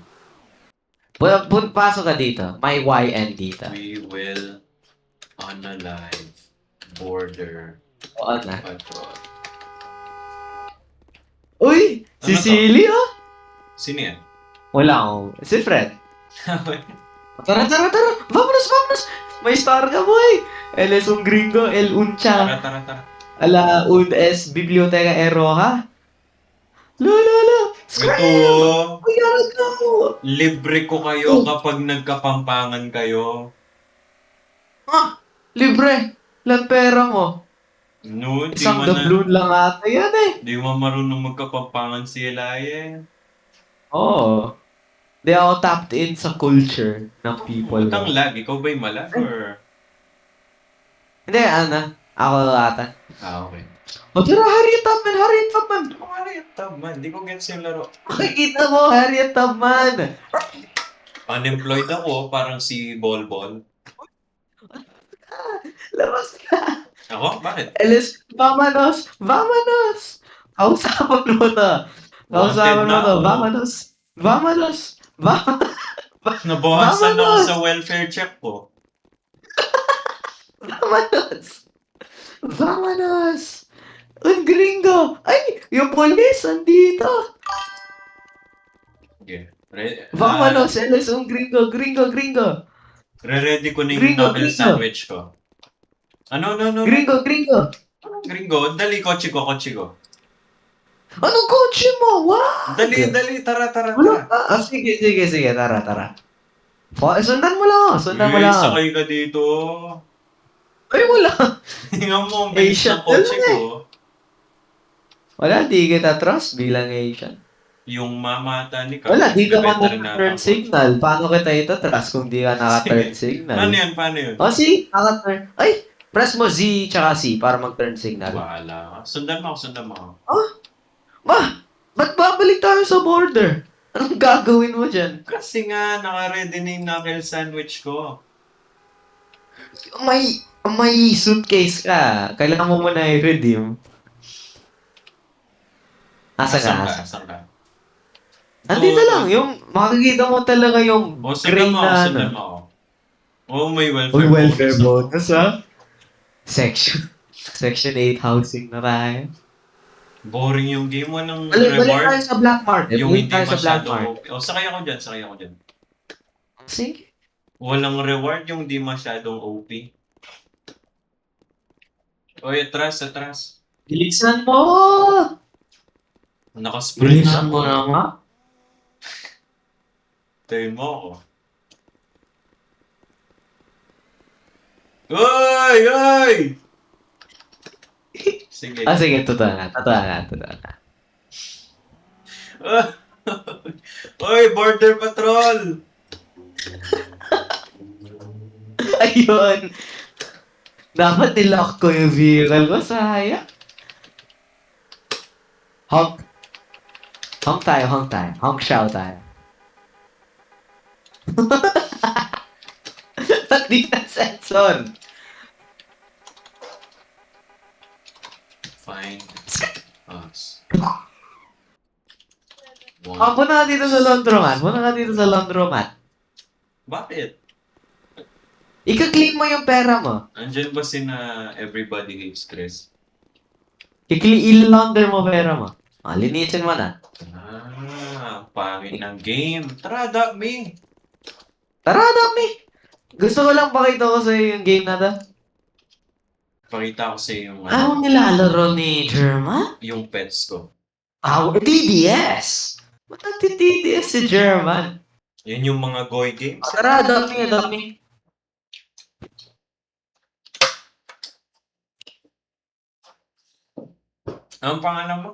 Pasok ka dito. May YN dito. We will unalive border Oo na. patrol. Uy! Si Ano to? Silly, oh! Sino yan? Wala akong... Si Fred. Tara! Vámonos! May star ka, boy! Él es un gringo, el uncha. Tara. Ala, un es biblioteca eroja. Lo! Scram! Ito, We gotta go! libre ko kayo kapag nagkapampangan kayo. Libre! Lan pera mo? No, di Isang mo doubloon lang ata yan eh. Di mo marunong magkapampangan si Elaye. Oo. Di ako tapped in sa culture ng people. Huwag kang lag. Ikaw ba'y malag or... Hindi, ako ata. Okay. O tara, Harriet Tubman! Ako nga rin, man. Di ko gets yung laro. Nakikita mo, Harriet Tubman! Unemployed ako, parang si Bolbol. Labas ka! Ako? Bakit? Elis, vámonos! Kausapan mo to! Wanted na ako. Vámonos! Nabawasan ako Vamanos! sa welfare check ko. Vámonos! Un gringo! Ay! Yung police, andito! Okay. Vámonos! Él es un gringo! Re-ready ko na yung Gringo, knuckle gringo. sandwich ko. Ano? Gringo! Anong gringo? Dali, kotse ko. Anong kotse mo? Wow! Dali, tara. Sige, tara. Sundan mo lang. Sakay ka dito. Ay, wala. Tingnan mo, ang bilis Asian ng kotse talaga ko. Wala, di kita trust bilang Asian. Yung mamata ni Cap, Wala, di ka man nagbebenta rin naka-turn ata ang kotse. signal. Paano kita ito trust kung di ka naka-turn Sige. signal? Paano yun? Paano yun? O, si, naka-turn. Ay, press mo Z tsaka C para mag-turn signal. Bahala ka. Sundan mo ako, sundan mo ako. Ma, ba't babalik tayo sa border? Anong gagawin mo dyan? Kasi nga, naka-ready na yung knuckle sandwich ko. May suitcase ka. Kailangan mo muna i-redeem. Asa ka? Asan ka? Asa? Asan ka? Andito Ito, lang, ito. yung makikita mo talaga yung O, gray sundan mo ako, na sundan ano. mo ako. Oh, may welfare Uy, welfare bonus. bonus ha? Section 8 housing na tayo. Boring yung game. Walang Balik tayo reward. sa black market. Yung Balik hindi tayo sa black masyadong market. OP. O, sakay ako dyan, sakay ako dyan. Sige. Walang reward yung hindi masyadong OP. Oy, atras, atras. Bilisan mo! Nakasprint na Bilisan ako. mo na nga. Tayo mo ako. Oy! Oy! Sige. Sige, totoo na. Oy, Border Patrol! Ayun. Dapat nilock ko yung vehicle ko, sayang. Honk. Honk tayo. Honk shout tayo. Ba't di na sensor? Find us. Muna ka dito sa laundromat. Bakit? Ika-clean mo yung pera mo. Andyan ba sina Everybody Hates Chris? I-launder mo pera mo. Linisin mo na. Pangit ng game. Tara, adopt me. Tara, dami. Gusto ko lang pakita ko sa'yo yung game na to. Pakita ko sa yung, Ano nilalaro ni German? yung pets ko. TDS! Ba't nagti-TDS si German? Yan yung mga Goy games. Tara, dami. Ang pangalan mo?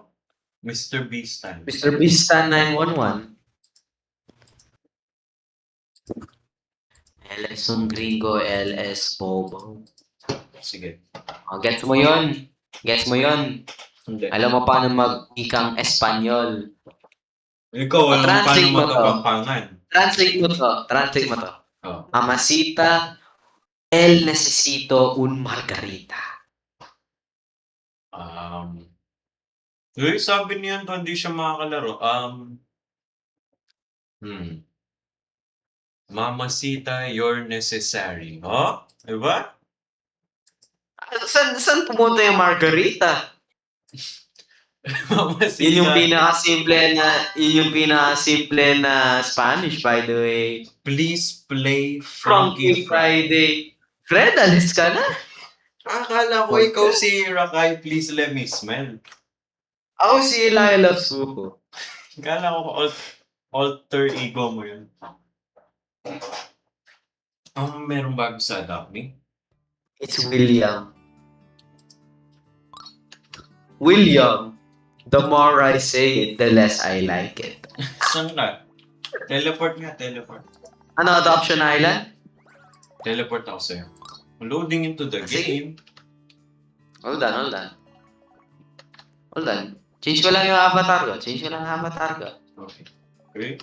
Mr. Beastan. Mr. Beastan 911. LS un gringo, LS bobo. Sige. Gets mo yun? Hindi. Alam mo paano mag-ikang Espanyol. Ikaw, alam mo paano Translate mo to. magkapampangan. Translate mo to. Oh. Mamacita, el necesito un margarita. Sabi niyan to, hindi siya makakalaro. Mamacita, you're necessary. Oh? Diba? Saan pumunta yung margarita? Mamacita. Yun yung pinaka-simple na Spanish, by the way. Please play Funky Friday. Fred, alis ka na. Akala ko ikaw si Rakay, please let me smell. Ako si Lila Suho. Akala ko alter ego mo yun. Meron bago sa Adopt Me? It's William. William. The more I say it, the less I like it. Saan ka? Teleport nga, teleport. Ano, Adoption Island? Teleport ako sa'yo. Loading into the Sige. game. Hold on. Change ko lang yung avatar ko. Okay. Okay?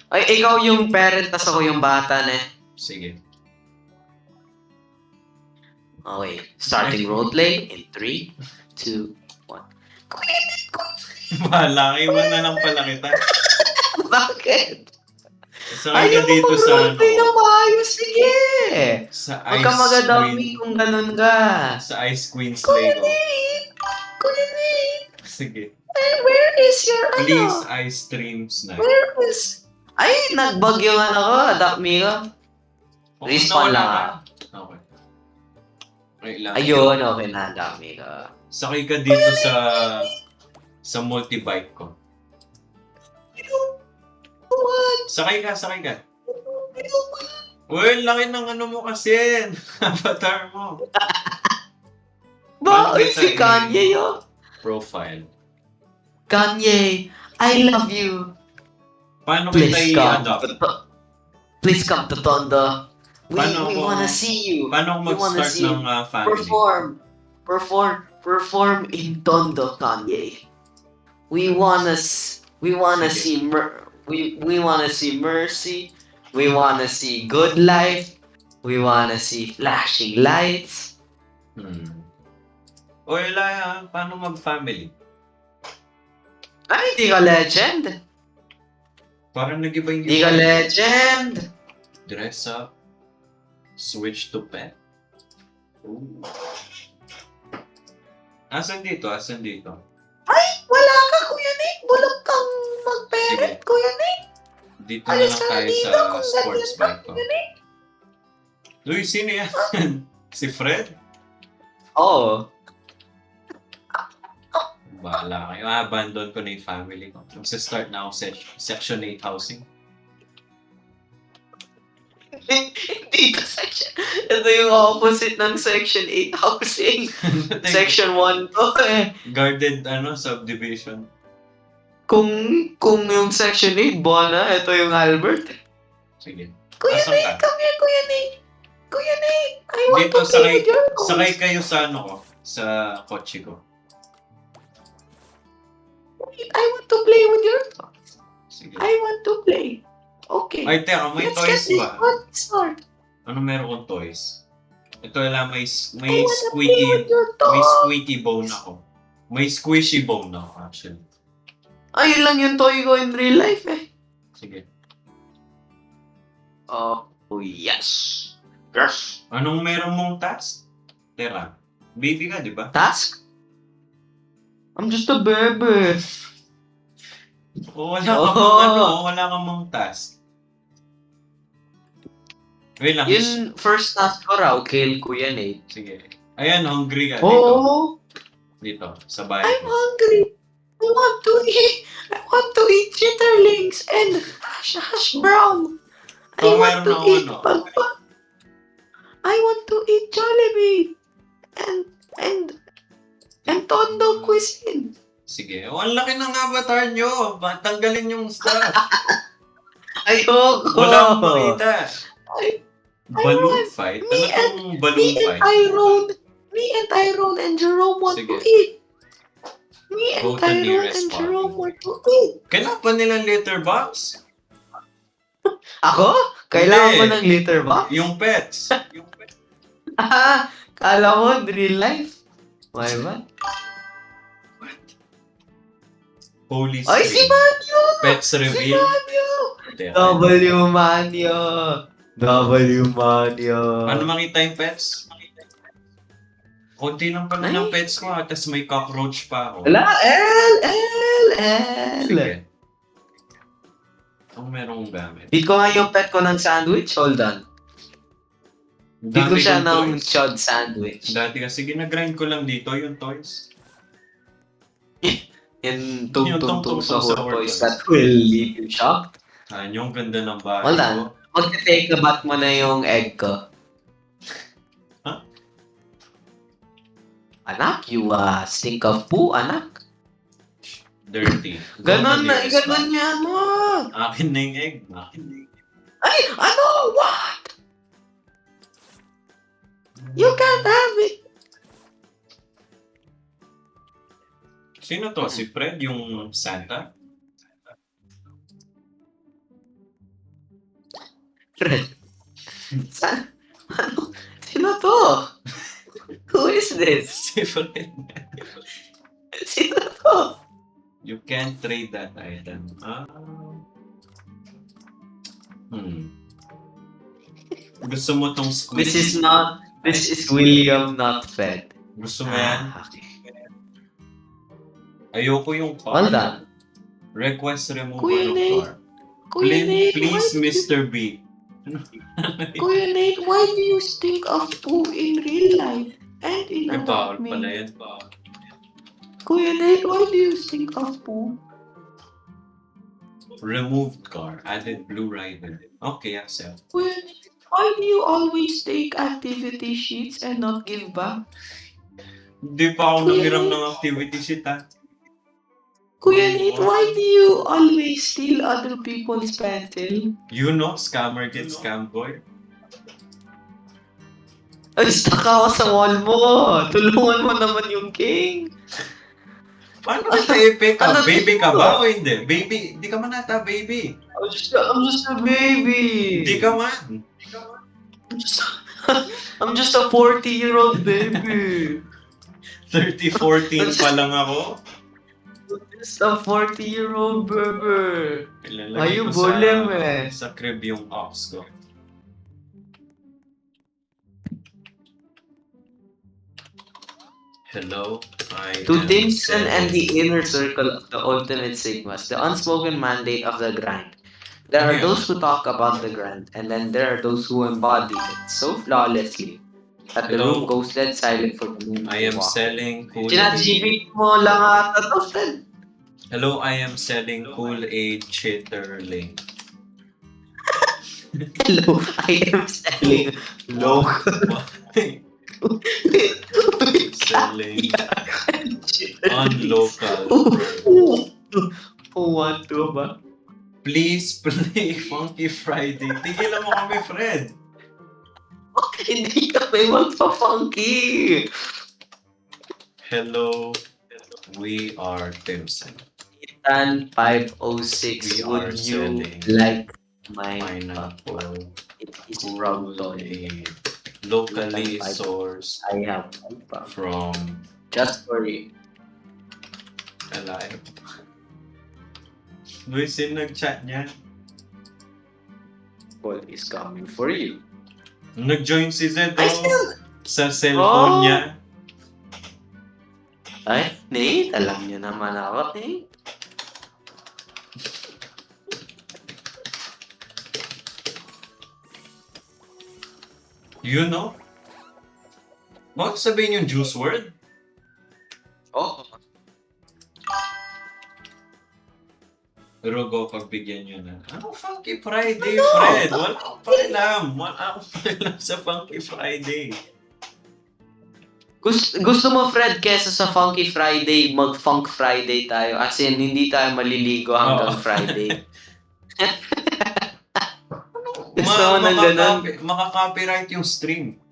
Ay, ikaw yung parent, tas ako yung bata na. Sige. Okay. Starting roleplay in 3, 2, 1. Malaki mo na lang pala kita. Bakit? Sakay ka dito sa mag-roleplay na maayos. Sige. sa Huwag Ice ka magadami Queen. kung ganun ka. Sa Ice Queen Slay ko. Kulitin. Sige. Where is your Please, Ice Streams na. Where is... Ay, nag-bug yung ano ko. Adopt me ko. Respawn lang Okay. Okay lang. Ayun, okay na. Adopt me ko. Sakay ka dito sa multi-bike ko. What? Sakay ka. Uy, laki ng ano mo kasi. Avatar mo. Ba, Paano ay, kita si Kanye yun. Profile. Kanye, I love you. Paano kita Please come. i-adopt? Please come to Tondo. We Paano ako- wanna see you. Paano ako We wanna mag-start see ng family? Perform in Tondo, Kanye. We wanna Sige. see we wanna see Mercy. We wanna see Good Life. We wanna see flashing lights. Uy, Laya, paano mag-family? Ay, di ka legend. Parang nag-iba yung Di ka legend. dress up, switch to pet. Ooh. Asan dito? Wala ka, Kuya Nick. Bulok kang mag-parent, Sige. Kuya Nick. Dito na Alis lang ka na tayo dito sa kung sports ganyan ka, bike ko. Uy, sino yan? Si Fred? Oo. Bahala kayo. Abandon ko na yung family ko. Magsa-start na ako sa Section 8 housing. Dito section. Ito yung opposite ng Section 8 housing. Section 1 to eh. Guarded, subdivision. Kung yung Section 8, bona, ito yung Albert. Sige. Kuya Asan Nate, ka? come here, Kuya Nate. Kuya Nate, I want Dito, to play with your toys. sakay kayo sa sa kotse ko. I want to play with your toys. Sige. I want to play. Okay. Ay, teka, may Let's toys get this ba? party started. Ano meron kong toys? Ito lang, may I wanna play with your may toys. squeaky bone ako. May squishy bone ako, actually. Ayun lang yung toy ko in real life eh. Sige. Oh, yes. Yes. Anong meron mong task? Tera, baby ka, di ba? Task? I'm just a baby. O, wala ka mong task. Wait lang. Yung first task ko raw, kill Kuya Nate. Sige. Ayan, hungry ka. Dito. Oh, Dito, sa bahay I'm ko. hungry. I want to eat chitterlings and hash brown. I Oh, want meron to ako, eat pagpa. I want to eat Jollibee and Tondo cuisine. Sige. O, ang laki ng avatar nyo. Tanggalin yung stuff. Ayoko. Wala akong makita. I Balloon want- fight? me Ano tong balloon fight? Me and Tyrone and Jerome want Sige. to eat. Me and Go to Tyrone nearest and party. Jerome want to eat. Kailangan pa nilang letterbox? Ako? Kailangan Hindi. mo ng litter box? Yung pets. Ah, kala mo, real life. Why ba? Holy Ay, si Stream. Manyo! Pets Si reveal. Manyo! Teka. W Manyo! W Manyo! Paano makita yung pets? Kunti lang pala ng pets ko, tapos may cockroach pa ako. Wala, L! Sige. Ang merong gamit. Di ko nga yung pet ko ng sandwich, hold on. Di ko Dami siya kong ng toys. chod sandwich. Dati kasi ginagrind ko lang dito yung toys. Yung Yung tungtong sa tungtong sa toys hortoys. that will leave you shocked. Yung ganda ng bahay Hold ko. on. Mag-take a bath mo na yung egg ko. Huh? Anak, you stink of poo, anak. Dirty. Ganon na, Go to ganon nearest niya mo. one. Akin na yung egg. Ay, ano? What? You can't have it. Sino to? Si Fred, yung Santa? Fred. Ano? Sino to? Who is this? Si Fred. Sino to? You can't trade that item. Gusto mo tong squid? This is William, not Fred. Gusto mo yan? Okay. Ayoko yung car. Hold on. Request removal Kuya of Nate. car. Kuya Nate, Please, why- Mr. B. Kuya Nate, why do you stink of poo in real life and in Ay, bawal Adopt pala Me? yan. Bawal. Kuya Nate, why do you stink of poo? Removed car. Added blue rider. Okay, accept. Kuya Nate, Why do you always take activity sheets and not give back? Hindi pa ako nanghiram ng activity sheet, ha? Kuya Nate, why do you always steal other people's pencil? You know, scammer gets scam, boy. Ay, stuck ako sa wall mo. Tulungan mo naman yung king. Paano kita i-pick up? Ano Baby dito? ka ba o hindi? Baby, di ka man ata baby. I'm just a baby. Hindi ka man. I'm just a 40-year-old baby. 30-14 pa lang ako. Just a 40-year-old baby. Ilalagay Ayaw, ko bully mo eh. sa crib yung ox ko. Hello, I To am Timson and the Selen. inner circle of the ultimate sigmas, the unspoken mandate of the grind. There are Yeah. those who talk about the grind, and then there are those who embody it so flawlessly that the Hello. room goes dead silent for the moment. I am selling cool Chinat-GP mo lang ata to, Fred. Hello, I am selling cool aid chitterling. Hello, I am selling local. Selling unlocal. Want to ba? Please play Funky Friday. Tigilan mo kami, Fred. Hindi kami magpa-funky. Hello, we are Timson. Tan 506, We are would you selling like my Pineapple, It is cool from Tony. aid, locally Pineapple. sourced I have from just for you. Alive. Luis, sino nag-chat niya? Paul is coming for you. Nag-join si Zed Ay, sa cellphone Oh. niya. Ay, Nate, alam niyo naman ako, Nate. You know? Bakit sabihin yung juice word? Oo. Pero go pagbigyan nyo na. Ano Funky Friday, Fred? Wala akong pakialam. Wala akong pakialam sa Funky Friday. Gusto mo, Fred, kesa sa Funky Friday, mag-Funk Friday tayo. As in, hindi tayo maliligo hanggang Oo. Friday. Gusto mo ng ganun? Makaka-copyright yung stream.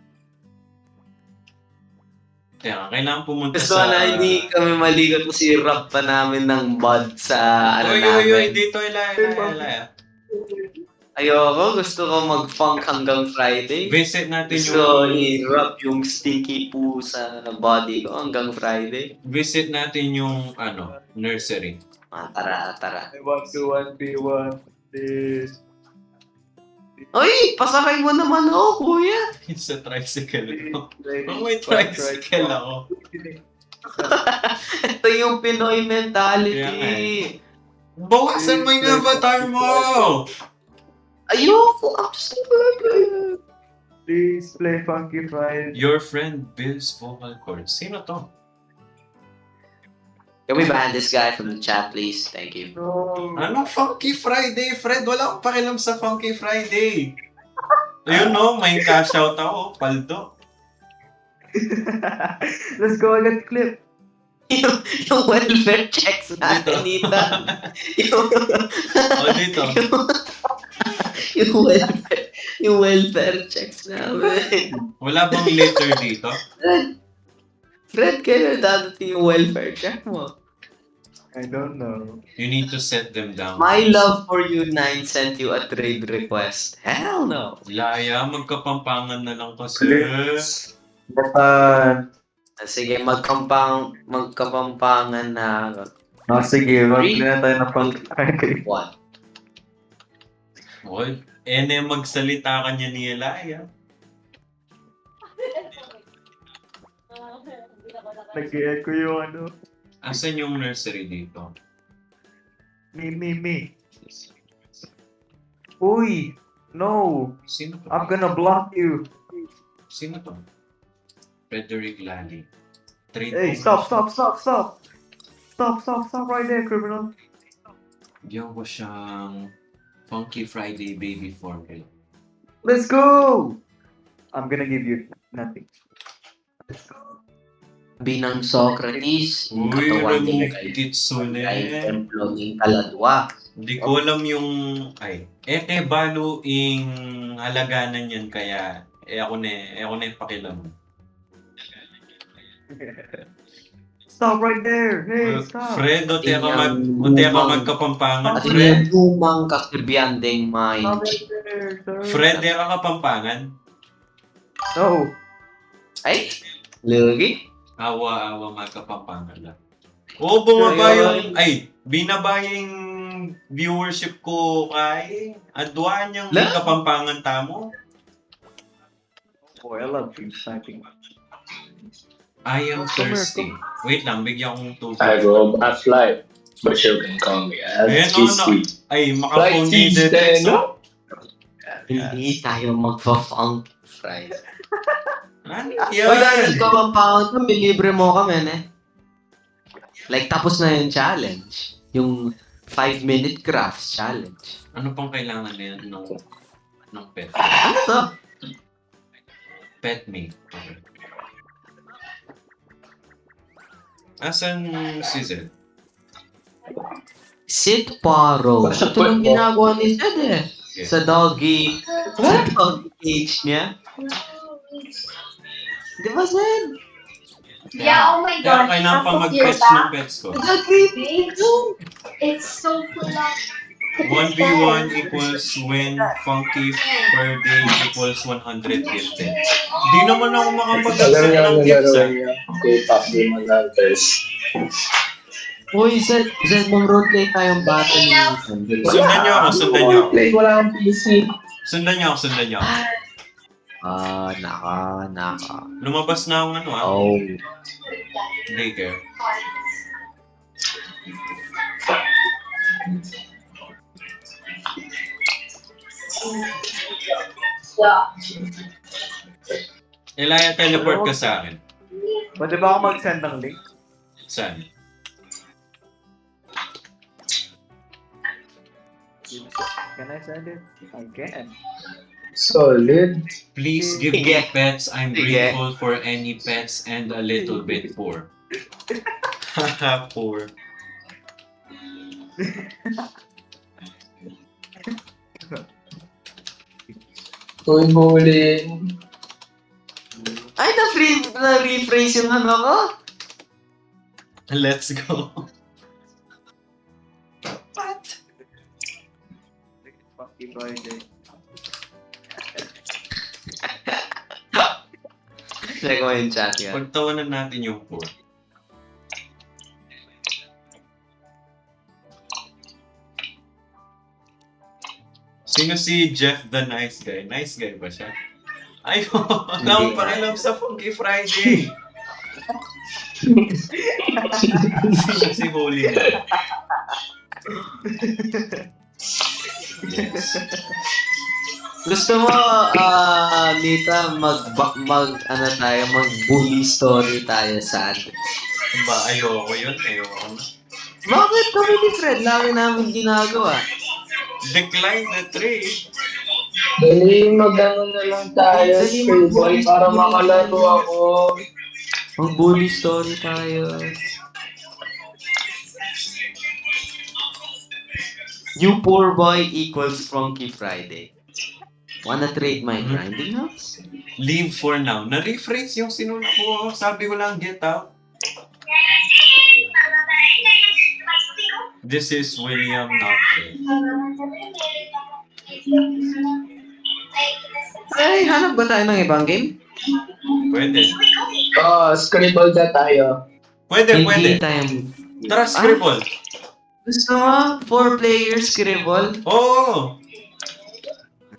Kaya kailangan pumunta Gusto sa... na hindi kami maligo kasi rap pa namin ng bud sa ano Oy, namin. oy, oy, dito, Ila. Ayoko, gusto ko mag-funk hanggang Friday. Visit natin Gusto yung... i-rap yung stinky poo sa body ko hanggang Friday. Visit natin yung, nursery. Tara. I want to 1v1 this. Uy, pasakay mo naman ako, kuya. It's a tricycle ako. Oh, may tricycle ako. Ito yung Pinoy mentality. Kaya Bawasan mo yung avatar mo! Ayoko, I'm just a burger. Please play Funky Friday. Your friend Bill's vocal cords. Sino to? Can we ban this guy from the chat, please? Thank you. No. Anong Funky Friday, Fred? Wala akong pakialam sa Funky Friday. Ayun no, may cash out ako. Paldo. Let's go agad clip. yung welfare checks natin Dito. dito. yung, O, dito. yung welfare checks namin. Wala bang letter dito? Fred, kailan dadating yung welfare check mo? I don't know. You need to set them down. My love for you 9 sent you a trade request. Hell no. Laya, magkapampangan na lang kasi. Batan. Sige, magkapampangan na ako. Sige, mag-play na tayo ng Funky Friday. One. Oy, magsalita ka niya ni Elaya. Nag-echo yung ano. Asan yung nursery dito? Me. Uy! No! Sino to? I'm gonna block you. Sino to? Frederick Lally. Hey, stop right there, criminal. Bigyan ko siyang Funky Friday baby formula. Let's go! I'm gonna give you nothing. Sabi ng Socrates, ang Uy, katawan remove nila ay kitsune. templo ng kaladwa. Hindi ko alam yung... Ay, balo ing halaganan yan kaya ako na yung pakilam. Stop right there! Hey, stop! Fredo, Atin yung unti ka lumang- magkapampangan, At Fred. yung lumang kakirbiyandeng may Stop right there, sir! Fred, ka kapampangan. No! ay, lugi. Awa-awa magkapampangan lang. Oo, bumaba yung... Ay, binaba yung viewership ko kay... Adwan yung may La? kapampangan tamo. Boy, I love team sniping. I am thirsty. Wait lang, bigyan kong tubig. I go by flight, but you can call me Ayan, as no, GC. Ay, Flight makaphone team needed. stand up. Hindi tayo magpa-funk fries. Ano Yeah. Oy, dahil yan? nagka-compound kami, libre mo kami, ne? Like, tapos na yung challenge. Yung 5-minute crafts challenge. Ano pang kailangan nila ng pet? Ano to? Pet me. Okay. Asan si Zed? Sid Paro. Ito yung ginagawa ni Sid eh. Yeah. Sa doggy. Sa doggy cage niya. Di ba, Sid? Yeah, oh my Kaya gosh. kailangan pa How mag-fetch cute ng pets ko. It's so cool. 1v1 equals win, funky per day equals 100 gifted. Di naman ako Alam makapag-accept niyo ng ang gifts laro ah. niya. K-pop Demon Hunters. Uy, Sid, mag-roleplay tayong battle ni Ethan. Sundan niyo ako, sundan niyo ako. Play, wala akong PC. Sundan niyo ako, sundan niyo ako. Naka. Lumabas na akong ano ah, Oh. daycare. Ilaya, teleport ka sa akin. Pwede ba ako mag-send ng link? Saan? Can I send it? I can. Solid. Please give me Sige. pets. I'm Sige. grateful for any pets and a little bit poor. Haha, poor. Uy, bullying. Ay, na-rephrase yung ano ko. Let's go. Fucking Friday. Check mo yung chat yan. Pagtawanan natin yung poor. Sino si Jeff the Nice Guy? Nice guy ba siya? Ay, wala akong pakialam sa Funky Friday. Sino si Holy Man? Yes. Gusto mo, Nita, mag-bully story tayo sa atin. Ba, ayoko yun. Ayoko na. Bakit kami ni Fred? Lagi namin ginagawa. Decline the trade. Dali, mag-ano na lang tayo, Dali, Spillboy, para makalaro ako. Mag-bully story tayo. New poor boy equals Funky Friday. Wanna trade my grinding house? Leave for now. Na-rephrase yung sinuna ko. Sabi ko lang, get out. This is William Knopfler. Ay, hanap ba tayo ng ibang game? Pwede. Scribble na tayo. Pwede, Hindi pwede. tayo... Tara, Scribble. Gusto mo? 4 players scribble? Oo.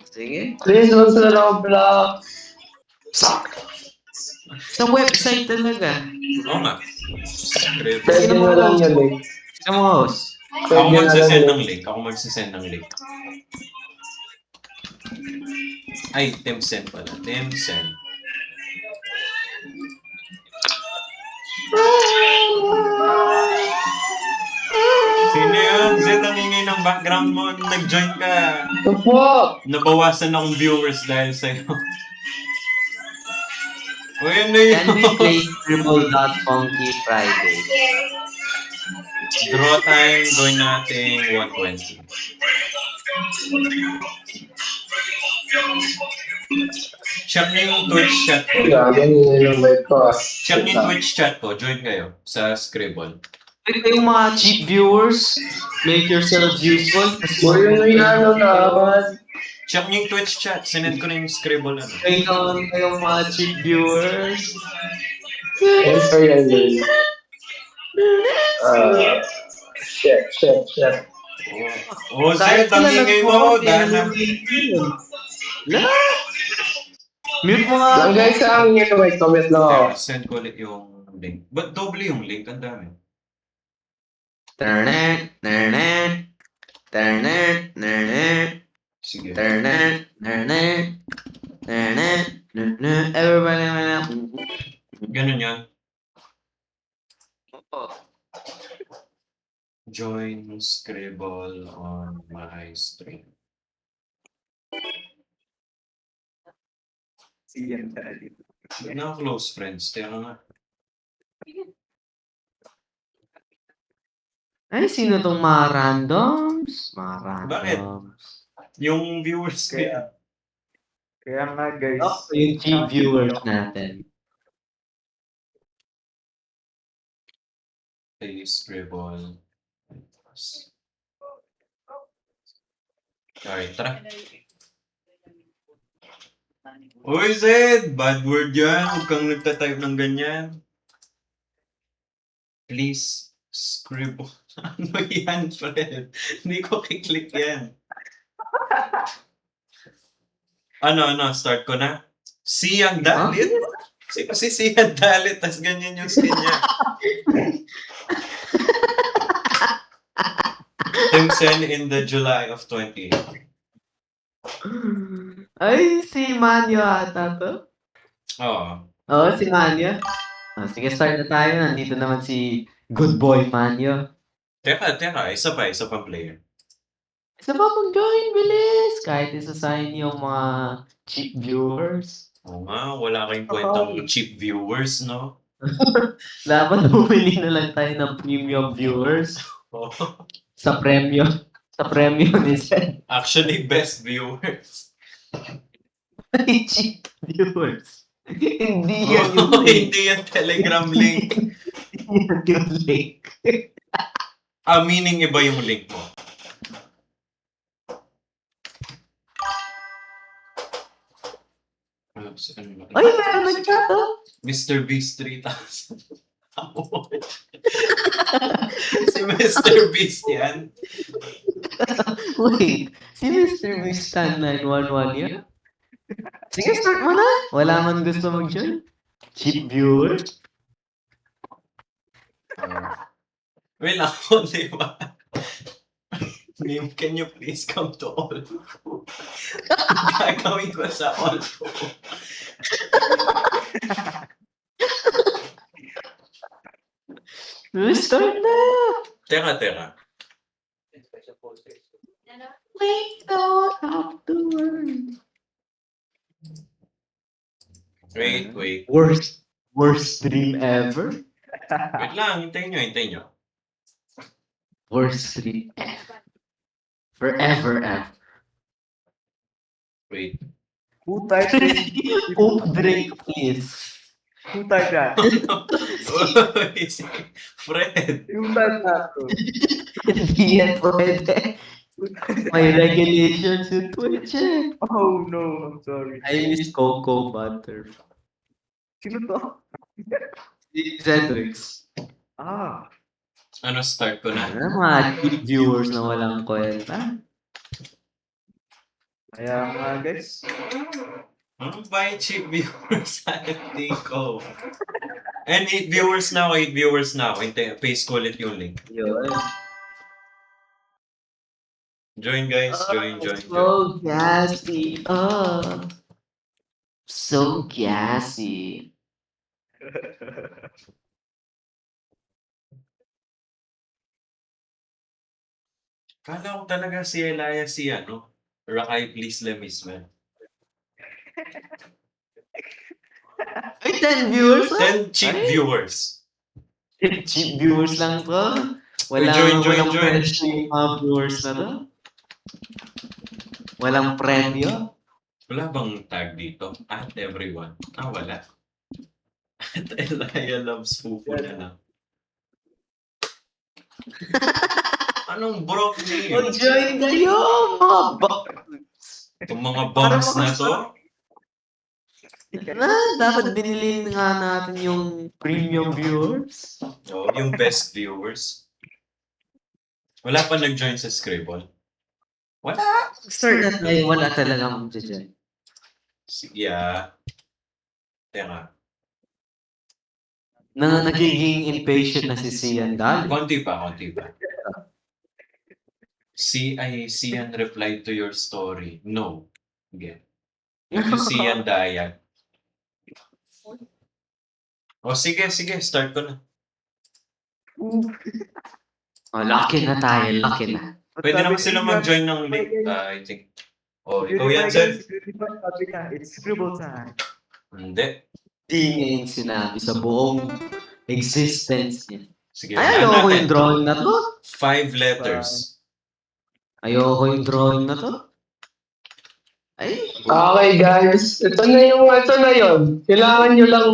Sige. Please, what's the Roblox? Sa website talaga. Oo nga. Scribble. Pwede na lang yun eh. Sa mo host. Ako Pwede na lang magsisend yun. ng link. Ako magsisend ng link. Ay, Teamsend pala. Teamsend. Sino yun? Zed, ang ingay ng background mo. Nung nag-join ka, Ito po! nabawasan akong viewers dahil sa'yo. Uy, ano Can we yun? play Scribble Dot Funky Friday? Draw time, gawin natin 120. Check niyo yung Twitch chat ko. Grabe, nililambay ko. Check niyo yung Twitch chat ko. Join kayo sa Scribble. Pwede kayong mga cheap viewers, make yourselves useful. Boy, ano yan, naman? Check niyo yung Twitch chat. Sinend ko na yung Scribble. Ano. Kayong mga cheap viewers. Enter yan, girl. Shit. Oh, Zed, ang ingay mo. Dana. Mute mo nga. Lang guys, ang inyo, may comment lang ako. Send ko ulit yung link. Ba't doble yung link? Ang dami. Turnet, turnet, turnet, turnet, Sige. turnet, turnet, turnet, turnet, everybody, Ganun yan. Join Scribble on my stream. Siyan tayo. Ba't na close friends? Kaya nga. Ay, sino tong mga randoms? Mga Bakit? randoms. Yung viewers ko yan. Kaya nga guys. Oh, yung cheap viewers natin. Play Scribble. Alright, tara. Uy, Zed! Bad word yan. Huwag kang nagtatype ng ganyan. Please, scribble. Ano yan, Fred? Hindi ko kiklik yan. Ano, start ko na? Siyang dalit? Sino si Siyang dalit? Tas ganyan yung skin niya. Timsen in the July of 28. Ay, si Manyo ata to. Oo. Oo, si Manyo. Sige, start na tayo. Nandito naman si Good Boy Manyo. Teka. Isa pang player. Isa pa mag-join, bilis! Kahit isasign yung mga cheap viewers. Oo nga, wala kayong kwentang cheap viewers, no? Dapat bumili na lang tayo ng premium viewers Oo. sa premium. Sa premium ni Seth. Actually, best viewers. Cheap viewers. Hindi yan yung Oo, link. hindi yung Telegram link. Hindi yan yung link. Meaning iba yung link mo. Ay, meron nag-chat oh. Mr. Beast 3,000. Si Mr. Beast yan. Wait, si Mr. Beast Stan 911 yan? Sige, start mo na. Wala man gusto mag-join. Cheap viewer. Wait lang ako, di ba? Ma'am, can you please come to all? Gagawin ko sa all. Start na. Teka. Wait, don't have to worry. Wait. Worst dream ever? Wait lang, hintayin nyo. Worst dream ever. Forever ever. Wait. Who typed it? Poop drink, please. Who typed that? Uy, si Fred. Yung typed that. Hindi yan pwede. May regulations yung Twitch eh. Oh no, I'm sorry. I miss Cocoa Butter. Sino to? Si Zedrix. Ah. Ano, start ko na? Ano mga cheap viewers na walang kwenta? Kaya nga guys. Ano ba yung cheap viewers sa FD ko? And 8 viewers na ako. Paste ko ulit yung link. Yun. Join guys, join. So gassy. Oh. So gassy. Kala ko talaga si Elias si ano, Rakay Please Lemisman. Ay, 10 viewers ah? 10 cheap Ay. viewers. Cheap viewers lang to. Walang, Join. walang presyo yung mga viewers na to. Walang premyo. Wala bang tag dito? At everyone. Wala. At Elia loves fufu na lang. Anong broke name? Mag-join kayo, mga Itong mga bombs na to? dapat binili nga natin yung premium viewers. Oh, yung best viewers. Wala pa nag-join sa Scribble. Wala. Start na tayo, wala talagang mag-join. Sige Teka. Nagiging impatient na si Sian dahil. Konti pa. Sian replied to your story. No. Again. Ito Sian Dayag. O sige, start ko na. Oh, lucky na tayo, lucky na. Pwede naman sila mag-join ng link, I think. O, ikaw yan, Zed. It's scribble time. Hindi. Di ngayon sinabi sa buong existence niya. Sige, Ay, ayoko yung drawing na to. 5 letters. Ayoko yung drawing na to. Ay, Okay guys, ito na yun. Kailangan nyo lang